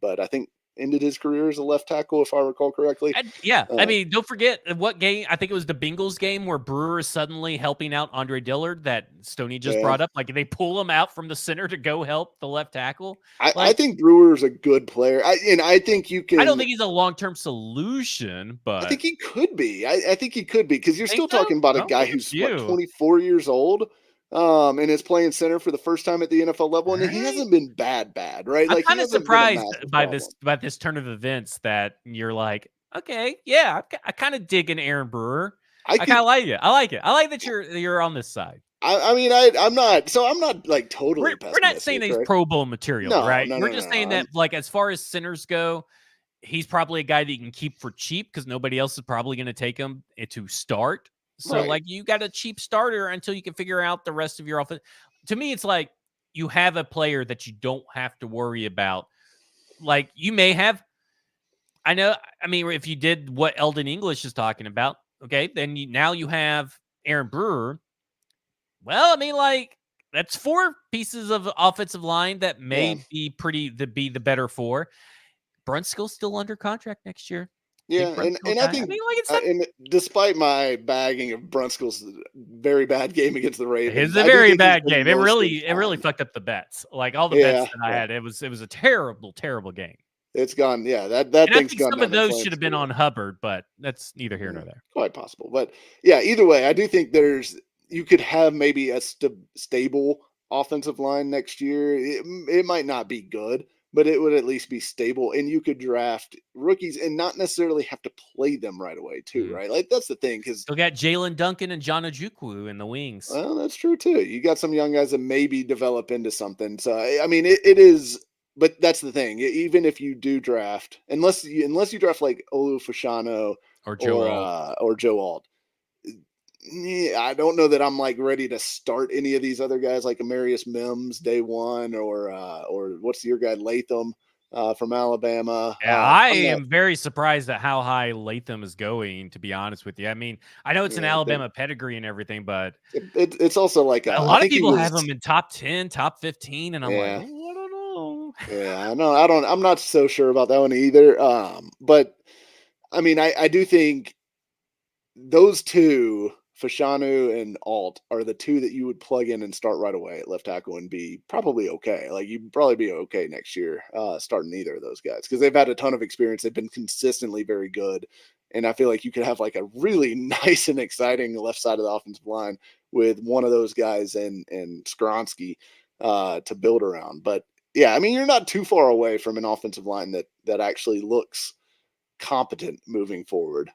But I think ended his career as a left tackle, if I recall correctly. I mean, don't forget what game. I think it was the Bengals game where Brewer is suddenly helping out Andre Dillard that Stoney just brought up. Like they pull him out from the center to go help the left tackle. I think Brewer's a good player. I think you can. I don't think he's a long-term solution, but I think he could be. I think he could be because you're still talking about a guy who's 24 years old. And is playing center for the first time at the NFL level, and he hasn't been bad, right? I'm kind of surprised by this turn of events that you're like, okay, yeah, I kind of dig an Aaron Brewer. I kind of like it. I like it. I like that you're on this side. I mean, I'm not like totally. We're not saying that he's Pro Bowl material, right? We're just saying that, like, as far as centers go, he's probably a guy that you can keep for cheap because nobody else is probably going to take him to start. So, like, you got a cheap starter until you can figure out the rest of your offense. To me, it's like you have a player that you don't have to worry about. Like, you may have. I mean, if you did what Eldon English is talking about, okay, then now you have Aaron Brewer. Well, I mean, like, that's 4 pieces of offensive line that may be the better 4. Brunskill's still under contract next year. Yeah, and I think, and despite my bagging of Brunskill's very bad game against the Ravens, it's a very bad game. It really fucked up the bets. Like all the bets that I had, it was a terrible game. It's gone. Yeah, that and thing's I think gone. Some of those should have been on Hubbard, but that's neither here nor there. Quite possible, but yeah, either way, I do think you could have maybe a stable offensive line next year, it might not be good, but it would at least be stable. And you could draft rookies and not necessarily have to play them right away, too, Mm. right? Like that's the thing, because Still got Jalen Duncan and John Ojukwu in the wings. well, that's true too. You got some young guys that maybe develop into something. So I mean, it is, but that's the thing. Even if you do draft, unless you draft like Olu Fashano Or Joe Alt. or Joe Alt, yeah, I don't know that I'm like ready to start any of these other guys like Amarius Mims day one or what's your guy Latham from Alabama. Yeah, I I'm not. am very surprised at how high Latham is going, to be honest with you. I mean, I know it's an Yeah, Alabama pedigree and everything, but it's also like a I lot of think he people have was. him in top 10, top 15, and I'm like, Yeah. "Ooh, I don't know." Yeah, I know. I don't. I'm not so sure about that one either. But I mean, I do think those two, Fashanu and Alt, are the two that you would plug in and start right away at left tackle and be probably okay. Like you'd probably be okay next year, starting either of those guys because they've had a ton of experience. They've been consistently very good, and I feel like you could have like a really nice and exciting left side of the offensive line with one of those guys and Skronsky to build around. But yeah, I mean, you're not too far away from an offensive line that actually looks competent moving forward.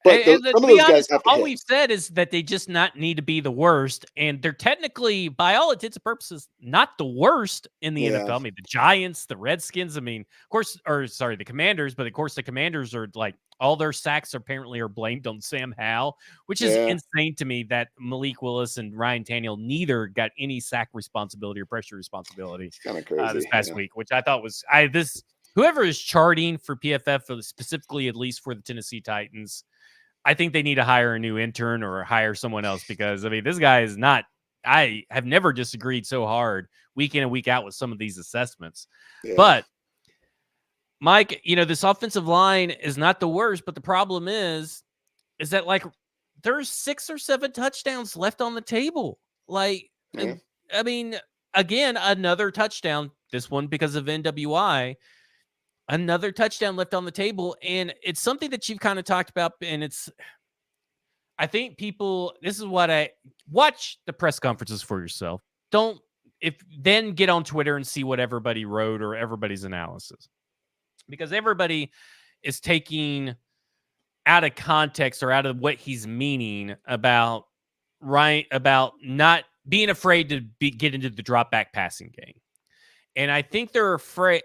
But To some of be those guys honest, have to all hit. we've said is that they just not need to be the worst, and they're technically, by all intents and purposes, not the worst in the Yeah, NFL. I mean, the Giants, the Redskins, I mean, of course, or sorry, the Commanders, but of course, the Commanders are like all their sacks apparently are blamed on Sam Howell, which is yeah, insane to me that Malik Willis and Ryan Tannehill neither got any sack responsibility or pressure responsibility it's kind of this crazy. past Yeah, week, which I thought was this whoever is charting for PFF, specifically at least for the Tennessee Titans. I think they need to hire a new intern or hire someone else because I mean this guy is not. I have never disagreed so hard week in and week out with some of these assessments. yeah, But Mike, this offensive line is not the worst, but the problem is that like there's 6 or 7 touchdowns left on the table. Like yeah, I mean, again, another touchdown. This one because of NWI. Another touchdown left on the table, and it's something that you've kind of talked about, and I think this is what I watch the press conferences for yourself. Don't then get on Twitter and see what everybody wrote or everybody's analysis because everybody is taking out of context or out of what he's meaning about not being afraid to get into the drop back passing game. And I think they're afraid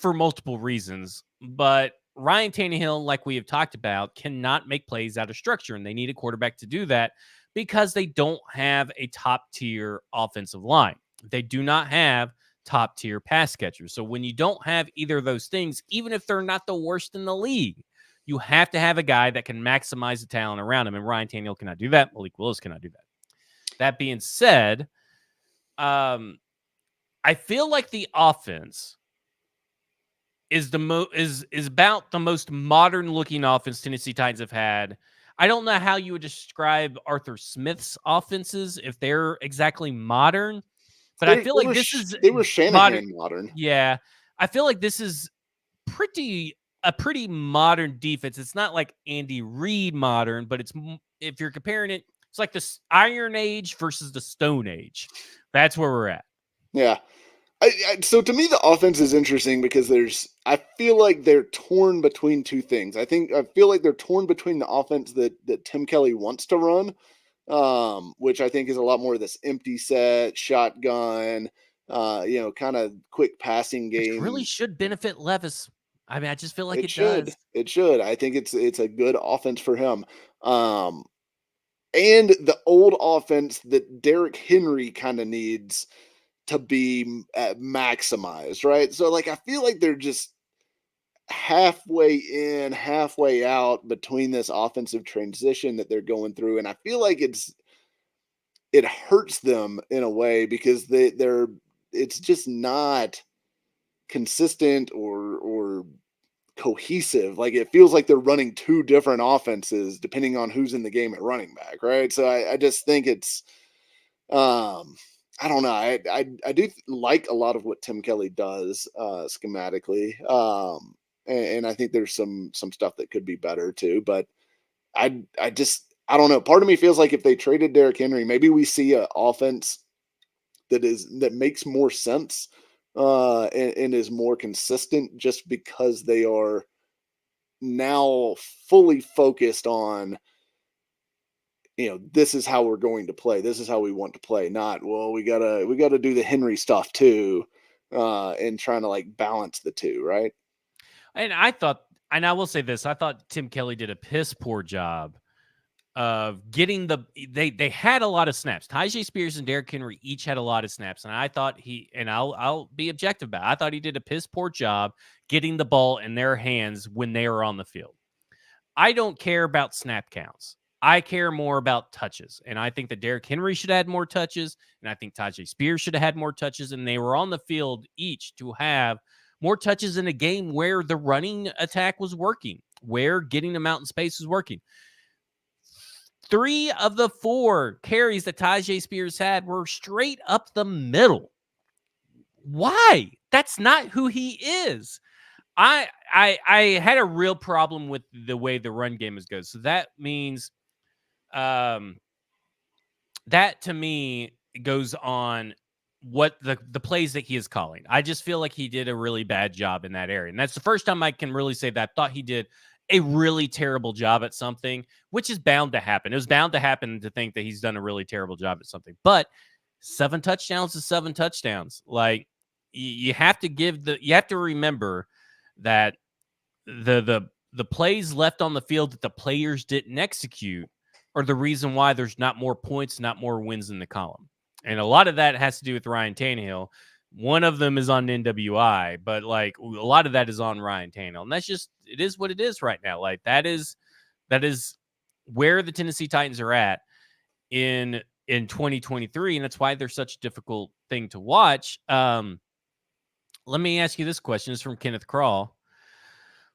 for multiple reasons, but Ryan Tannehill, like we have talked about, cannot make plays out of structure, and they need a quarterback to do that because they don't have a top-tier offensive line. They do not have top-tier pass catchers. So when you don't have either of those things, even if they're not the worst in the league, you have to have a guy that can maximize the talent around him, and Ryan Tannehill cannot do that. Malik Willis cannot do that. That being said, I feel like the offense is about the most modern looking offense Tennessee Titans have had. I don't know how you would describe Arthur Smith's offenses if they're exactly modern, but I feel like this is they were modern. Shanahan modern. Yeah, I feel like this is a pretty modern defense. It's not like Andy Reid modern, but if you're comparing it, it's like the Iron Age versus the Stone Age. That's where we're at. Yeah. So to me, the offense is interesting because I feel like they're torn between two things. I feel like they're torn between the offense that Tim Kelly wants to run, which I think is a lot more of this empty set, shotgun, kind of quick passing Which really game. should benefit Levis. I mean, I just feel like It it does. should. It should. I think it's a good offense for him. And the old offense that Derrick Henry kind of needs to be maximized, right? So like I feel like they're just halfway in, halfway out between this offensive transition that they're going through, and I feel like it hurts them in a way because they're it's just not consistent or cohesive. Like it feels like they're running two different offenses depending on who's in the game at running back, right? So I just think it's I don't know. I do like a lot of what Tim Kelly does schematically. And I think there's some stuff that could be better too. But I don't know. Part of me feels like if they traded Derrick Henry, maybe we see an offense that makes more sense and is more consistent just because they are now fully focused on, this is how we're going to play. This is how we want to play. Not, well, we gotta do the Henry stuff too, and trying to like balance the two, right? And I will say this, I thought Tim Kelly did a piss poor job of getting they had a lot of snaps. Tyjae Spears and Derrick Henry each had a lot of snaps, and I thought I'll be objective about it, I thought he did a piss poor job getting the ball in their hands when they were on the field. I don't care about snap counts. I care more about touches. And I think that Derrick Henry should have had more touches. And I think Tyjae Spears should have had more touches. And they were on the field each to have more touches in a game where the running attack was working, where getting them out in space was working. 3 of the 4 carries that Tyjae Spears had were straight up the middle. Why? That's not who he is. I had a real problem with the way the run game is good. So that means that to me goes on what the plays that he is calling. I just feel like he did a really bad job in that area. And that's the first time I can really say that I thought he did a really terrible job at something, which is bound to happen. It was bound to happen to think that he's done a really terrible job at something. But 7 touchdowns is 7 touchdowns. Like you have to remember that the plays left on the field that the players didn't execute are the reason why there's not more points, not more wins in the column. And a lot of that has to do with Ryan Tannehill. One of them is on NWI, but like a lot of that is on Ryan Tannehill. And that's just, it is what it is right now. Like that is where the Tennessee Titans are at in 2023. And that's why they're such a difficult thing to watch. Let me ask you this question. It's from Kenneth Crawl.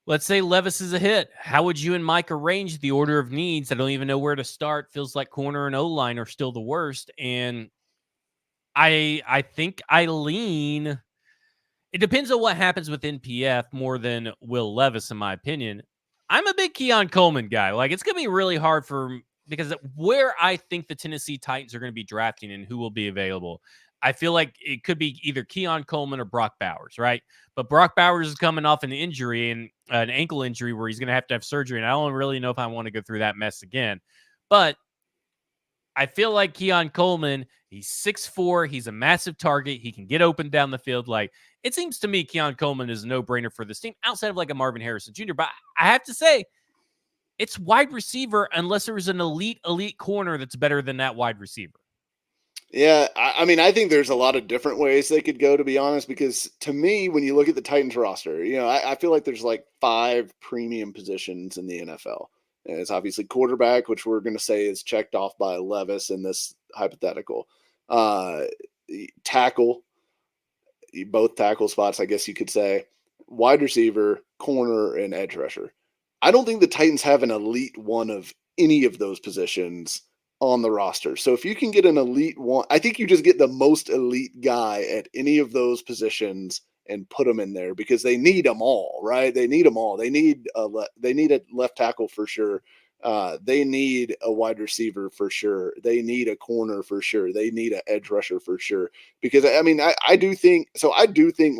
Let's say Levis is a hit. How would you and Mike arrange the order of needs? I don't even know where to start. Feels like corner and O-line are still the worst. And I think I lean. It depends on what happens with NPF more than Will Levis, in my opinion. I'm a big Keon Coleman guy. Like, it's going to be really hard because where I think the Tennessee Titans are going to be drafting and who will be available, I feel like it could be either Keon Coleman or Brock Bowers, right? But Brock Bowers is coming off an injury and an ankle injury where he's going to have surgery. And I don't really know if I want to go through that mess again. But I feel like Keon Coleman, he's 6'4", he's a massive target. He can get open down the field. Like, it seems to me Keon Coleman is a no-brainer for this team outside of like a Marvin Harrison Jr. But I have to say, it's wide receiver unless there is an elite corner that's better than that wide receiver. Yeah, I mean, I think there's a lot of different ways they could go, to be honest, because to me, when you look at the Titans roster, I feel like there's like 5 premium positions in the NFL. And it's obviously quarterback, which we're going to say is checked off by Levis in this hypothetical. Tackle, both tackle spots, I guess you could say. Wide receiver, corner, and edge rusher. I don't think the Titans have an elite one of any of those positions on the roster. So if you can get an elite one, I think you just get the most elite guy at any of those positions and put them in there because they need them all, right? They need them all. They need a left tackle for sure. They need a wide receiver for sure. They need a corner for sure. They need an edge rusher for sure. Because I mean, I do think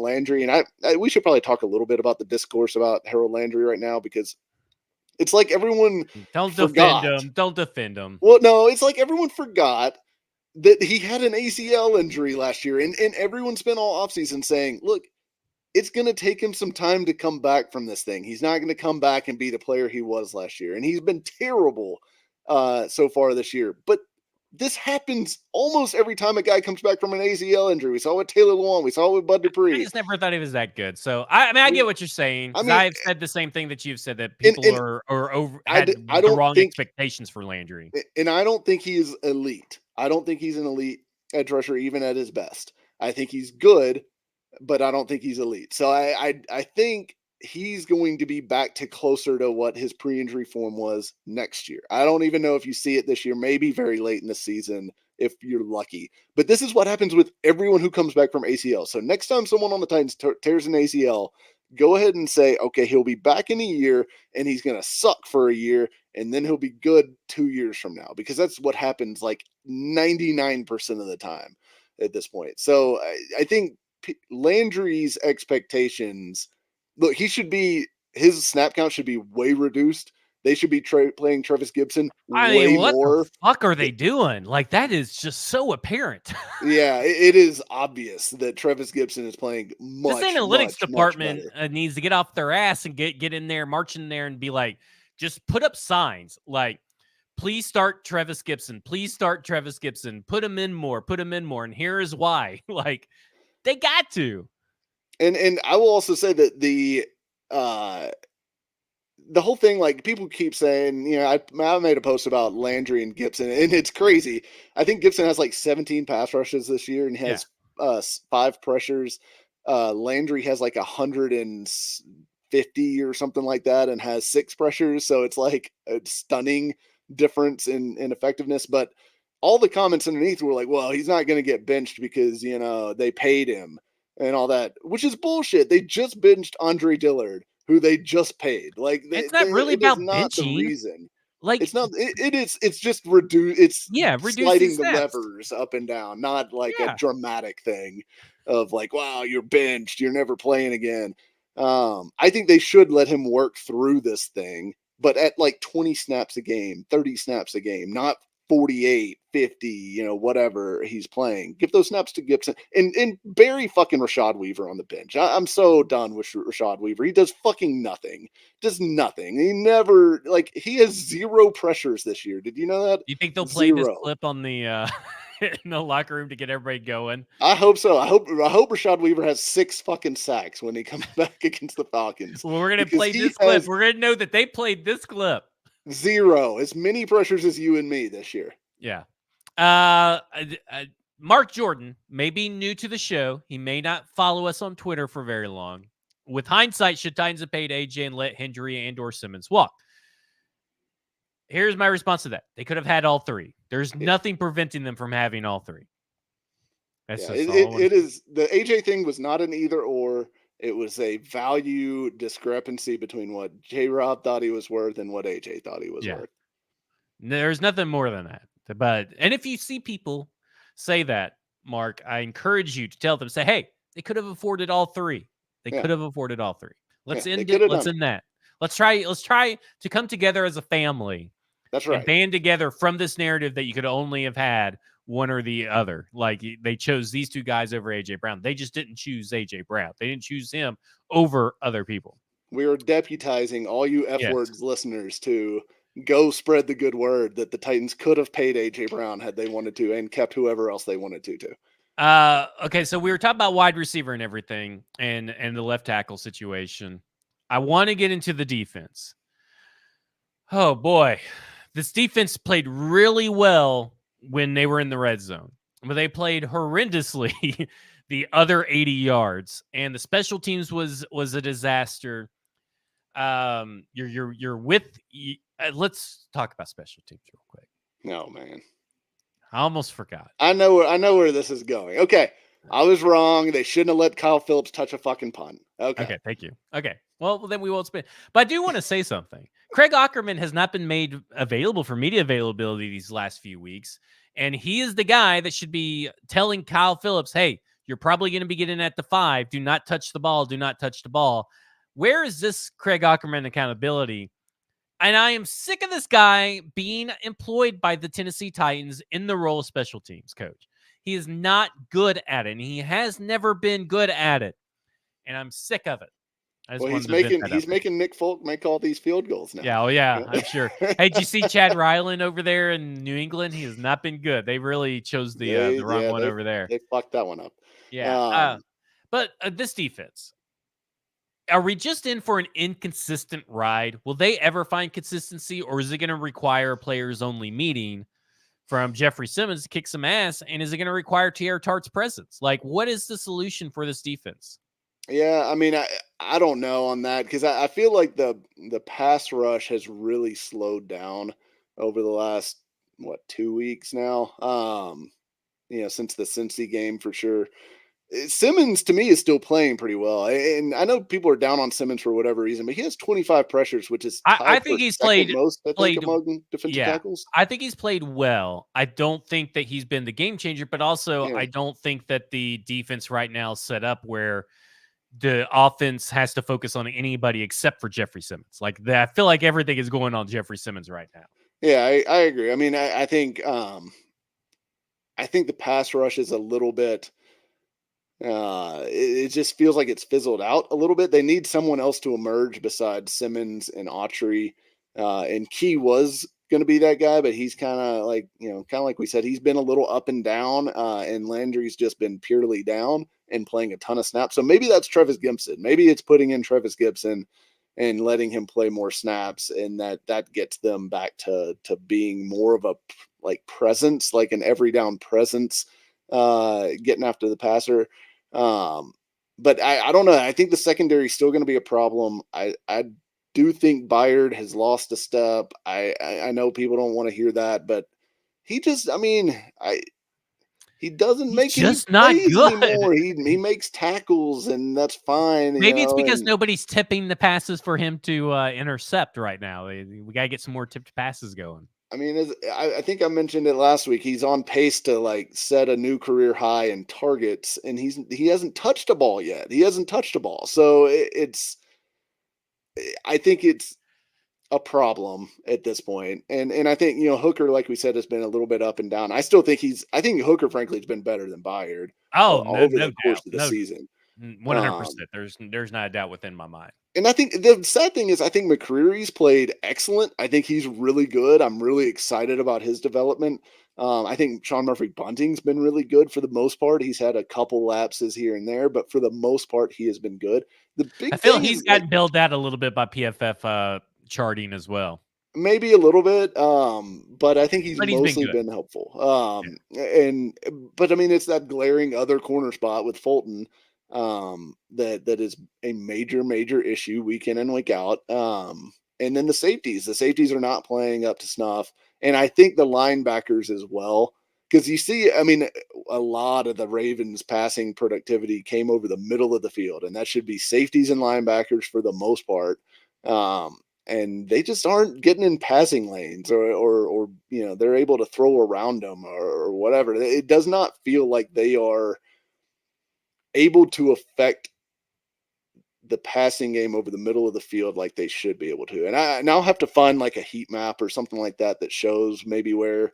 Landry, and we should probably talk a little bit about the discourse about Harold Landry right now, because it's like everyone forgot. Don't defend him. Well, no, it's like everyone forgot that he had an ACL injury last year, and everyone spent all offseason saying, look, it's going to take him some time to come back from this thing. He's not going to come back and be the player he was last year, and he's been terrible so far this year. But this happens almost every time a guy comes back from an ACL injury. We saw it with Taylor Lewan. We saw it with Bud Dupree. I just never thought he was that good. So I get what you're saying. I've said the same thing that you've said, that people are had the wrong expectations for Landry. And I don't think he is elite. I don't think he's an elite edge rusher even at his best. I think he's good, but I don't think he's elite. So I think he's going to be back to closer to what his pre-injury form was next year. I don't even know if you see it this year, maybe very late in the season if you're lucky. But this is what happens with everyone who comes back from ACL. So next time someone on the Titans tears an ACL, go ahead and say, okay, he'll be back in a year and he's going to suck for a year, and then he'll be good 2 years from now, because that's what happens like 99% of the time. at this point. So I think Landry's expectations, look, his snap count should be way reduced. They should be playing Travis Gibson I mean, way what the more. fuck are they doing? Like, that is just so apparent. Yeah, it is obvious that Travis Gibson is playing This much, analytics much, much department better. needs to get off their ass and get in there, march in there, and be like, just put up signs like, please start Travis Gibson. Please start Travis Gibson. Put him in more. Put him in more. And here is why. Like, they got to. And I will also say that the whole thing, like people keep saying, you know, I made a post about Landry and Gibson, and it's crazy. I think Gibson has like 17 pass rushes this year and has 5 pressures. Landry has like 150 or something like that and has 6 pressures. So it's like a stunning difference in effectiveness. But all the comments underneath were like, well, he's not going to get benched because, you know, they paid him and all that, which is bullshit. They just benched Andre Dillard, who they just paid. Like It's not really it is about not the benching. reason. Like, It's not. It's just reduce. It's sliding the snaps. levers up and down, not like Yeah. a dramatic thing of like, wow, you're benched, you're never playing again. I think they should let him work through this thing, but at like 20 snaps a game, 30 snaps a game, not 48, 50, you know, whatever he's playing. Give those snaps to Gibson and bury fucking Rashad Weaver on the bench. I'm so done with Rashad Weaver. He does fucking nothing. Does nothing. He never, like, he has 0 pressures this year. Did you know that? Do you think they'll play this 0. clip on the in the locker room to get everybody going? I hope so. I hope Rashad Weaver has 6 fucking sacks when he comes back against the Falcons. Well, we're gonna Because play he this clip. has We're gonna know that they played this clip. 0, as many pressures as you and me this year. Yeah. Mark Jordan may be new to the show. He may not follow us on Twitter for very long. With hindsight, should Titans have paid AJ and let Hendry and or Simmons walk? Here's my response to that. They could have had all 3. There's nothing preventing them from having all 3. That's Yeah, just all it is. The AJ thing was not an either or. It was a value discrepancy between what J-Rob thought he was worth and what AJ thought he was worth. There's nothing more than that. But and if you see people say that, Mark, I encourage you to tell them, say, hey, they could have afforded all 3. They could have afforded all 3. Let's end it. Let's end that. Let's try to come together as a family. That's right. And band together from this narrative that you could only have had one or the other. Like, they chose these 2 guys over AJ Brown. They just didn't choose AJ Brown. They didn't choose him over other people. We are deputizing all you F-words listeners to go spread the good word that the Titans could have paid AJ Brown had they wanted to and kept whoever else they wanted to. Okay, so we were talking about wide receiver and everything and the left tackle situation. I want to get into the defense. Oh boy. This defense played really well when they were in the red zone, but they played horrendously the other 80 yards, and the special teams was a disaster. You're with. Let's talk about special teams real quick. No, man. I almost forgot. I know where this is going. Okay. I was wrong. They shouldn't have let Kyle Phillips touch a fucking punt. Okay. Thank you. Okay. Well, then we won't spin. But I do want to say something. Craig Ackerman has not been made available for media availability these last few weeks. And he is the guy that should be telling Kyle Phillips, hey, you're probably going to be getting at the 5. Do not touch the ball. Do not touch the ball. Where is this Craig Ackerman accountability? And I am sick of this guy being employed by the Tennessee Titans in the role of special teams coach. He is not good at it, and he has never been good at it. And I'm sick of it. Well, he's making Nick Folk make all these field goals now. Yeah, oh yeah, I'm sure. Hey, did you see Chad Ryland over there in New England? He has not been good. They really chose the wrong one over there. They fucked that one up. Yeah. But this defense, are we just in for an inconsistent ride? Will they ever find consistency, or is it going to require a players-only meeting from Jeffrey Simmons to kick some ass? And is it going to require T.R. Tart's presence? Like, what is the solution for this defense? Yeah, I mean, I don't know on that because I feel like the pass rush has really slowed down over the last 2 weeks now. Since the Cincy game for sure. Simmons to me is still playing pretty well, and I know people are down on Simmons for whatever reason, but he has 25 pressures, which is I tied think for he's second played most, I think, played among defensive yeah. tackles. I think he's played well. I don't think that he's been the game changer, but also Yeah, I don't think that the defense right now is set up where the offense has to focus on anybody except for Jeffrey Simmons. Like that, I feel like everything is going on Jeffrey Simmons right now. yeah, I agree. I mean, I think the pass rush is a little bit. It just feels like it's fizzled out a little bit. They need someone else to emerge besides Simmons and Autry. And Key was going to be that guy, but he's kind of like, kind of like we said, he's been a little up and down. And Landry's just been purely down and playing a ton of snaps. So maybe that's Trevis Gibson. Maybe it's putting in Trevis Gibson and letting him play more snaps, and that gets them back to being more of a like presence, like an every down presence, getting after the passer. But I don't know. I think the secondary is still going to be a problem. I do think Byard has lost a step. I know people don't want to hear that, but he just, I mean, he doesn't He's make any just not plays good. anymore. He makes tackles, and that's fine, Maybe it's because and nobody's tipping the passes for him to intercept right now. We got to get some more tipped passes going. I mean, I think I mentioned it last week. He's on pace to like set a new career high in targets, and he hasn't touched a ball yet. He hasn't touched a ball, so I think it's a problem at this point. And I think Hooker, like we said, has been a little bit up and down. I think Hooker, frankly, has been better than Byard Oh, over no the course doubt. of the No, season. 100%. There's not a doubt within my mind. And I think the sad thing is, I think McCreary's played excellent. I think he's really good. I'm really excited about his development. I think Sean Murphy Bunting's been really good for the most part. He's had a couple lapses here and there, but for the most part, he has been good. The I big feel thing he's is like gotten bailed out a little bit by PFF charting as well, maybe a little bit, but I think he's but he's been mostly good. been helpful. But I mean, it's that glaring other corner spot with Fulton that is a major issue week in and week out. And then the safeties are not playing up to snuff, and I think the linebackers as well. Because you see, I mean, a lot of the Ravens' passing productivity came over the middle of the field, and that should be safeties and linebackers for the most part. And they just aren't getting in passing lanes, or they're able to throw around them or whatever. It does not feel like they are able to affect the passing game over the middle of the field like they should be able to. And I now have to find like a heat map or something like that shows maybe where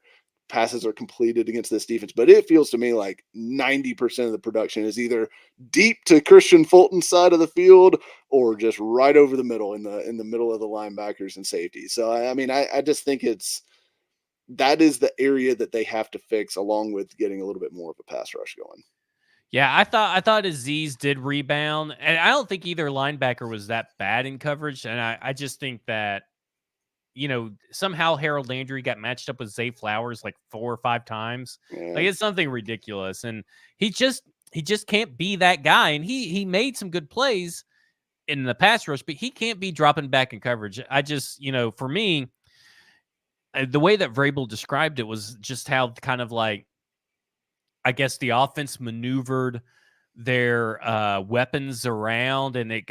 passes are completed against this defense. But it feels to me like 90% of the production is either deep to Christian Fulton's side of the field or just right over the middle in the middle of the linebackers and safeties. So I mean, I just think that is the area that they have to fix, along with getting a little bit more of a pass rush going. Yeah, I thought Aziz did rebound, and I don't think either linebacker was that bad in coverage. And I just think that somehow Harold Landry got matched up with Zay Flowers like 4 or 5 times. Yeah. Like it's something ridiculous, and he just can't be that guy. And he made some good plays in the pass rush, but he can't be dropping back in coverage. I just for me, the way that Vrabel described it was just how kind of like, I guess the offense maneuvered their weapons around, and they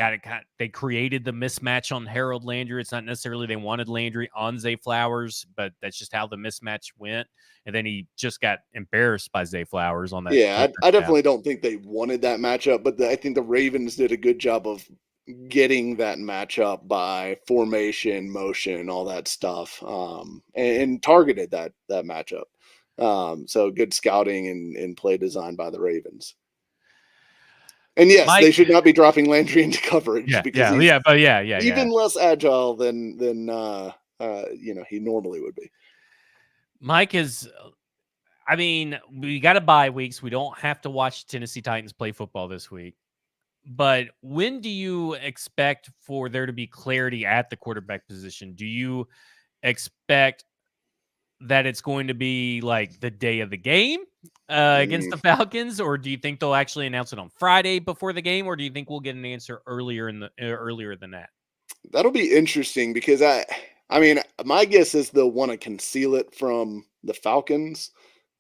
created the mismatch on Harold Landry. It's not necessarily they wanted Landry on Zay Flowers, but that's just how the mismatch went. And then he just got embarrassed by Zay Flowers on that. Yeah, I definitely don't think they wanted that matchup, but I think the Ravens did a good job of getting that matchup by formation, motion, all that stuff, and targeted that matchup. So good scouting and play design by the Ravens. And yes, Mike, they should not be dropping Landry into coverage because he's even less agile than he normally would be. Mike is. I mean, we got a bye weeks. We don't have to watch Tennessee Titans play football this week. But when do you expect for there to be clarity at the quarterback position? Do you expect that it's going to be like the day of the game against the Falcons, or do you think they'll actually announce it on Friday before the game, or do you think we'll get an answer earlier than that? That'll be interesting because I mean, my guess is they'll want to conceal it from the Falcons.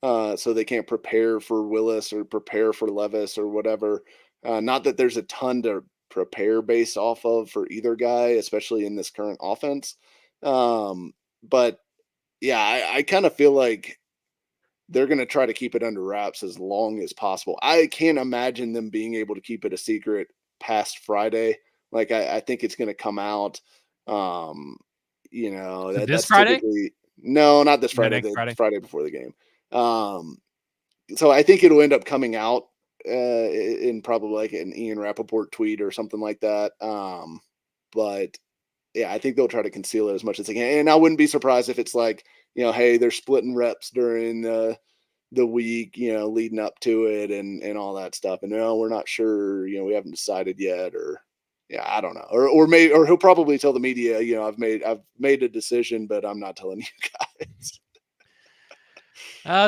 so they can't prepare for Willis or prepare for Levis or whatever. Not that there's a ton to prepare based off of for either guy, especially in this current offense. But yeah, I kind of feel like they're going to try to keep it under wraps as long as possible. I can't imagine them being able to keep it a secret past Friday. Like I think it's going to come out. Um, So this that's Friday, typically no, not this the Friday, next the Friday. Friday before the game. So I think it'll end up coming out in probably like an Ian Rappaport tweet or something like that. But yeah, I think they'll try to conceal it as much as they can. And I wouldn't be surprised if it's like, hey, they're splitting reps during the week, leading up to it and all that stuff. And no, we're not sure, we haven't decided yet, or yeah, I don't know. Or he'll probably tell the media, I've made a decision, but I'm not telling you guys.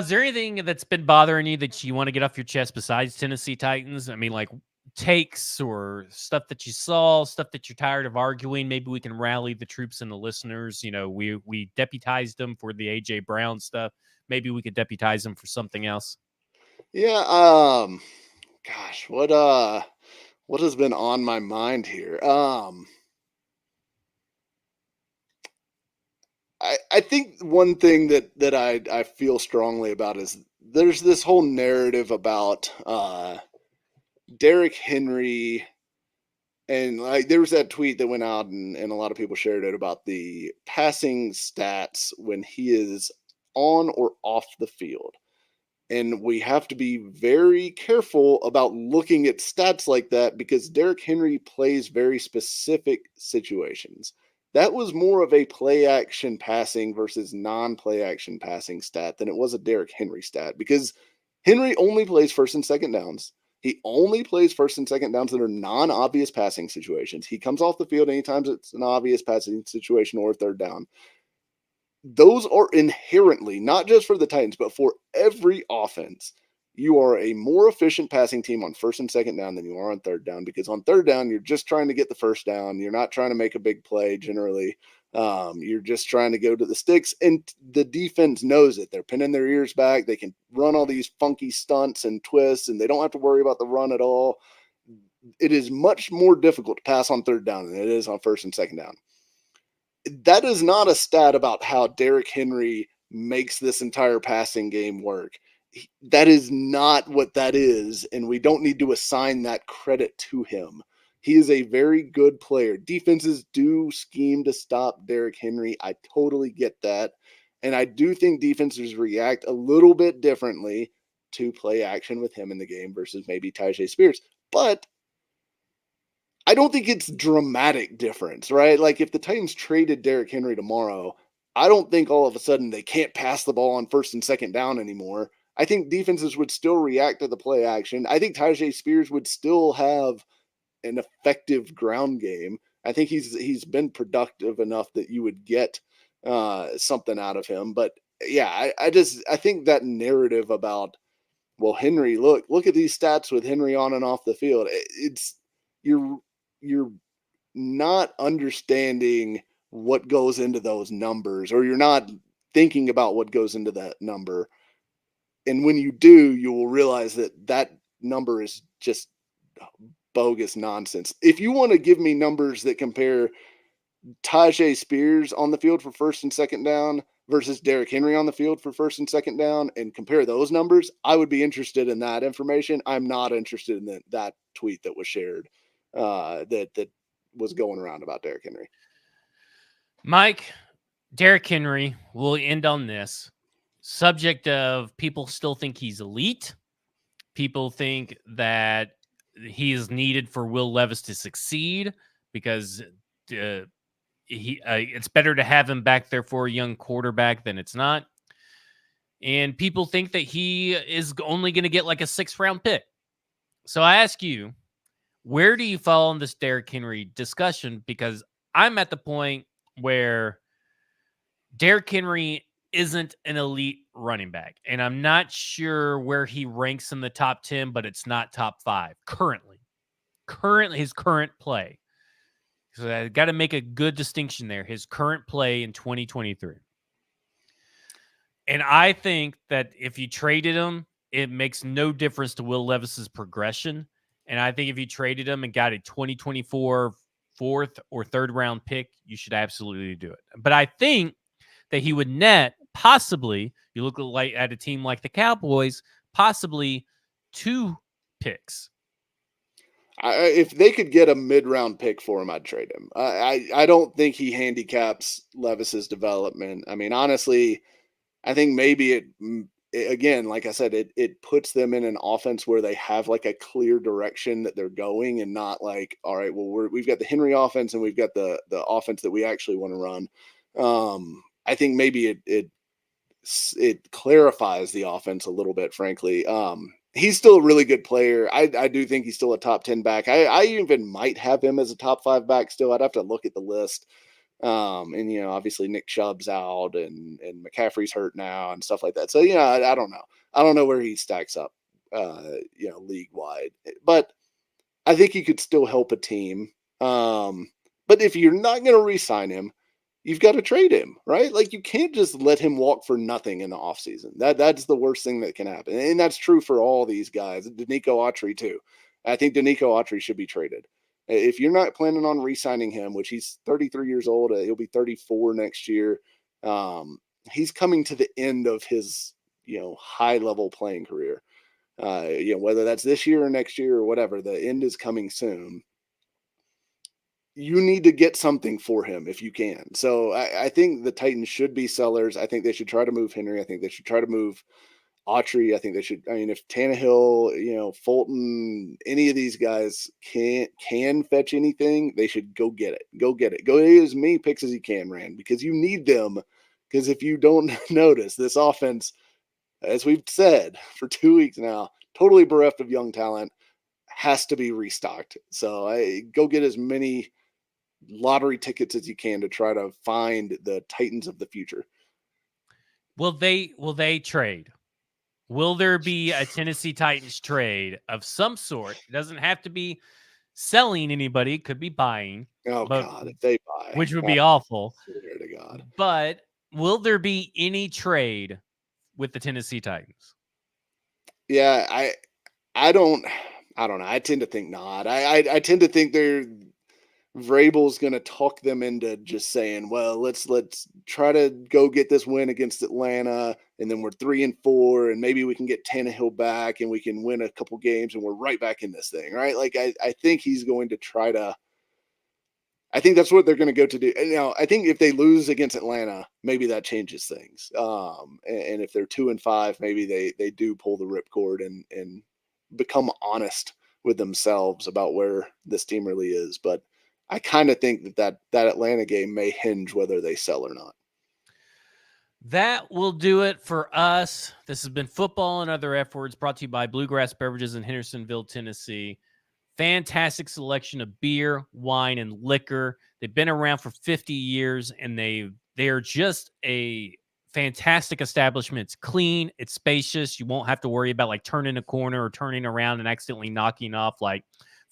Is there anything that's been bothering you that you want to get off your chest besides Tennessee Titans? I mean, like takes or stuff that you saw, stuff that you're tired of arguing. Maybe we can rally the troops and the listeners. We deputized them for the AJ Brown stuff. Maybe we could deputize them for something else. Yeah, gosh, what has been on my mind here? I think one thing that I feel strongly about is there's this whole narrative about Derrick Henry, and like there was that tweet that went out and a lot of people shared it about the passing stats when he is on or off the field. And we have to be very careful about looking at stats like that because Derrick Henry plays very specific situations. That was more of a play action passing versus non play action passing stat than it was a Derrick Henry stat because Henry only plays first and second downs. He only plays first and second downs that are non obvious passing situations. He comes off the field anytime it's an obvious passing situation or third down. Those are inherently, not just for the Titans, but for every offense, you are a more efficient passing team on first and second down than you are on third down because on third down, you're just trying to get the first down. You're not trying to make a big play generally. You're just trying to go to the sticks, and the defense knows it. They're pinning their ears back. They can run all these funky stunts and twists, and they don't have to worry about the run at all. It is much more difficult to pass on third down than it is on first and second down. That is not a stat about how Derrick Henry makes this entire passing game work. That is not what that is, and we don't need to assign that credit to him. He is a very good player. Defenses do scheme to stop Derrick Henry. I totally get that. And I do think defenses react a little bit differently to play action with him in the game versus maybe Tyjae Spears. But I don't think it's dramatic difference, right? Like if the Titans traded Derrick Henry tomorrow, I don't think all of a sudden they can't pass the ball on first and second down anymore. I think defenses would still react to the play action. I think Tyjae Spears would still have an effective ground game. I think he's been productive enough that you would get something out of him. But yeah, I think that narrative about, well, Henry, look at these stats with Henry on and off the field. It's you're you're not understanding what goes into those numbers, or you're not thinking about what goes into that number. And when you do, you will realize that that number is just bogus nonsense. If you want to give me numbers that compare Tyjae Spears on the field for first and second down versus Derrick Henry on the field for first and second down and compare those numbers, I would be interested in that information. I'm not interested in that tweet that was shared that was going around about Derrick Henry. Mike, Derrick Henry, we'll end on this subject of people still think he's elite. People think that he is needed for Will Levis to succeed because it's better to have him back there for a young quarterback than it's not. And people think that he is only going to get like a 6th round pick. So I ask you, where do you fall on this Derrick Henry discussion? Because I'm at the point where Derrick Henry isn't an elite running back, and I'm not sure where he ranks in the top 10, but it's not top 5 currently. His current play. So I got to make a good distinction there. His current play in 2023. And I think that if you traded him, it makes no difference to Will Levis's progression. And I think if you traded him and got a 2024 fourth or third round pick, you should absolutely do it. But I think that he would net possibly, you look like at a team like the Cowboys, possibly 2 picks. If they could get a mid-round pick for him, I'd trade him. I don't think he handicaps Levis's development. I mean, honestly, I think maybe it again, like I said, it puts them in an offense where they have like a clear direction that they're going, and not like, all right, well, we've got the Henry offense and we've got the offense that we actually want to run. I think maybe it clarifies the offense a little bit, frankly. He's still a really good player. I do think he's still a top 10 back. I even might have him as a top 5 back still. I'd have to look at the list. And obviously Nick Chubb's out and McCaffrey's hurt now and stuff like that. So I don't know. I don't know where he stacks up league wide. But I think he could still help a team. But if you're not going to re-sign him, you've got to trade him, right? Like, you can't just let him walk for nothing in the offseason. That's the worst thing that can happen. And that's true for all these guys. Danico Autry too. I think Danico Autry should be traded. If you're not planning on re-signing him, which he's 33 years old, he'll be 34 next year. He's coming to the end of his, high-level playing career. Whether that's this year or next year or whatever, the end is coming soon. You need to get something for him if you can. So I think the Titans should be sellers. I think they should try to move Henry. I think they should try to move Autry. I think they should. I mean, if Tannehill, Fulton, any of these guys can fetch anything, they should go get it. Go get it. Go get as many picks as you can, Rand, because you need them. Because if you don't notice, this offense, as we've said for 2 weeks now, totally bereft of young talent, has to be restocked. So go get as many lottery tickets as you can to try to find the Titans of the future. Will they trade? Will there be a Tennessee Titans trade of some sort? It doesn't have to be selling anybody. It could be buying. Oh, God, if they buy. Which would be awful. Swear to God. But will there be any trade with the Tennessee Titans? Yeah, I don't know. I tend to think not. I tend to think Vrabel's going to talk them into just saying, well, let's try to go get this win against Atlanta, and then we're 3-4, and maybe we can get Tannehill back and we can win a couple games and we're right back in this thing, right? Like, I think he's going to try to – I think that's what they're going to go to do. And, I think if they lose against Atlanta, maybe that changes things. And if they're 2-5, maybe they do pull the ripcord and become honest with themselves about where this team really is. But I kind of think that Atlanta game may hinge whether they sell or not. That will do it for us. This has been Football and Other F Words, brought to you by Bluegrass Beverages in Hendersonville, Tennessee. Fantastic selection of beer, wine, and liquor. They've been around for 50 years, and they are just a fantastic establishment. It's clean. It's spacious. You won't have to worry about like turning a corner or turning around and accidentally knocking off like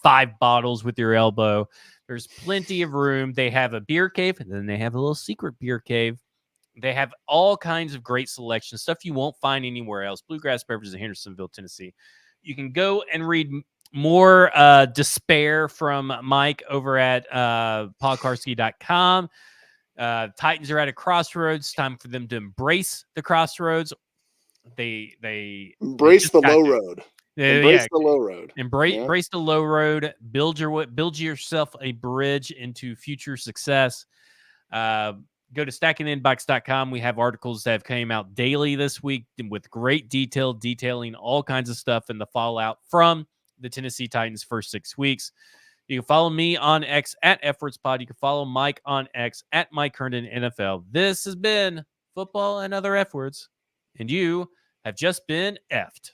5 bottles with your elbow. There's plenty of room. They have a beer cave, and then they have a little secret beer cave. They have all kinds of great selection, stuff you won't find anywhere else. Bluegrass Beverages in Hendersonville, Tennessee. You can go and read more despair from Mike over at paulkarski.com. Titans are at a crossroads. Time for them to embrace the crossroads. They embrace the low road. Embrace the low road. Embrace the low road. Build yourself a bridge into future success. Go to stackinginbox.com. We have articles that have came out daily this week with great detail, detailing all kinds of stuff and the fallout from the Tennessee Titans' first 6 weeks. You can follow me on X at FWordsPod. You can follow Mike on X at Mike Herndon NFL. This has been Football and Other F Words, and you have just been effed.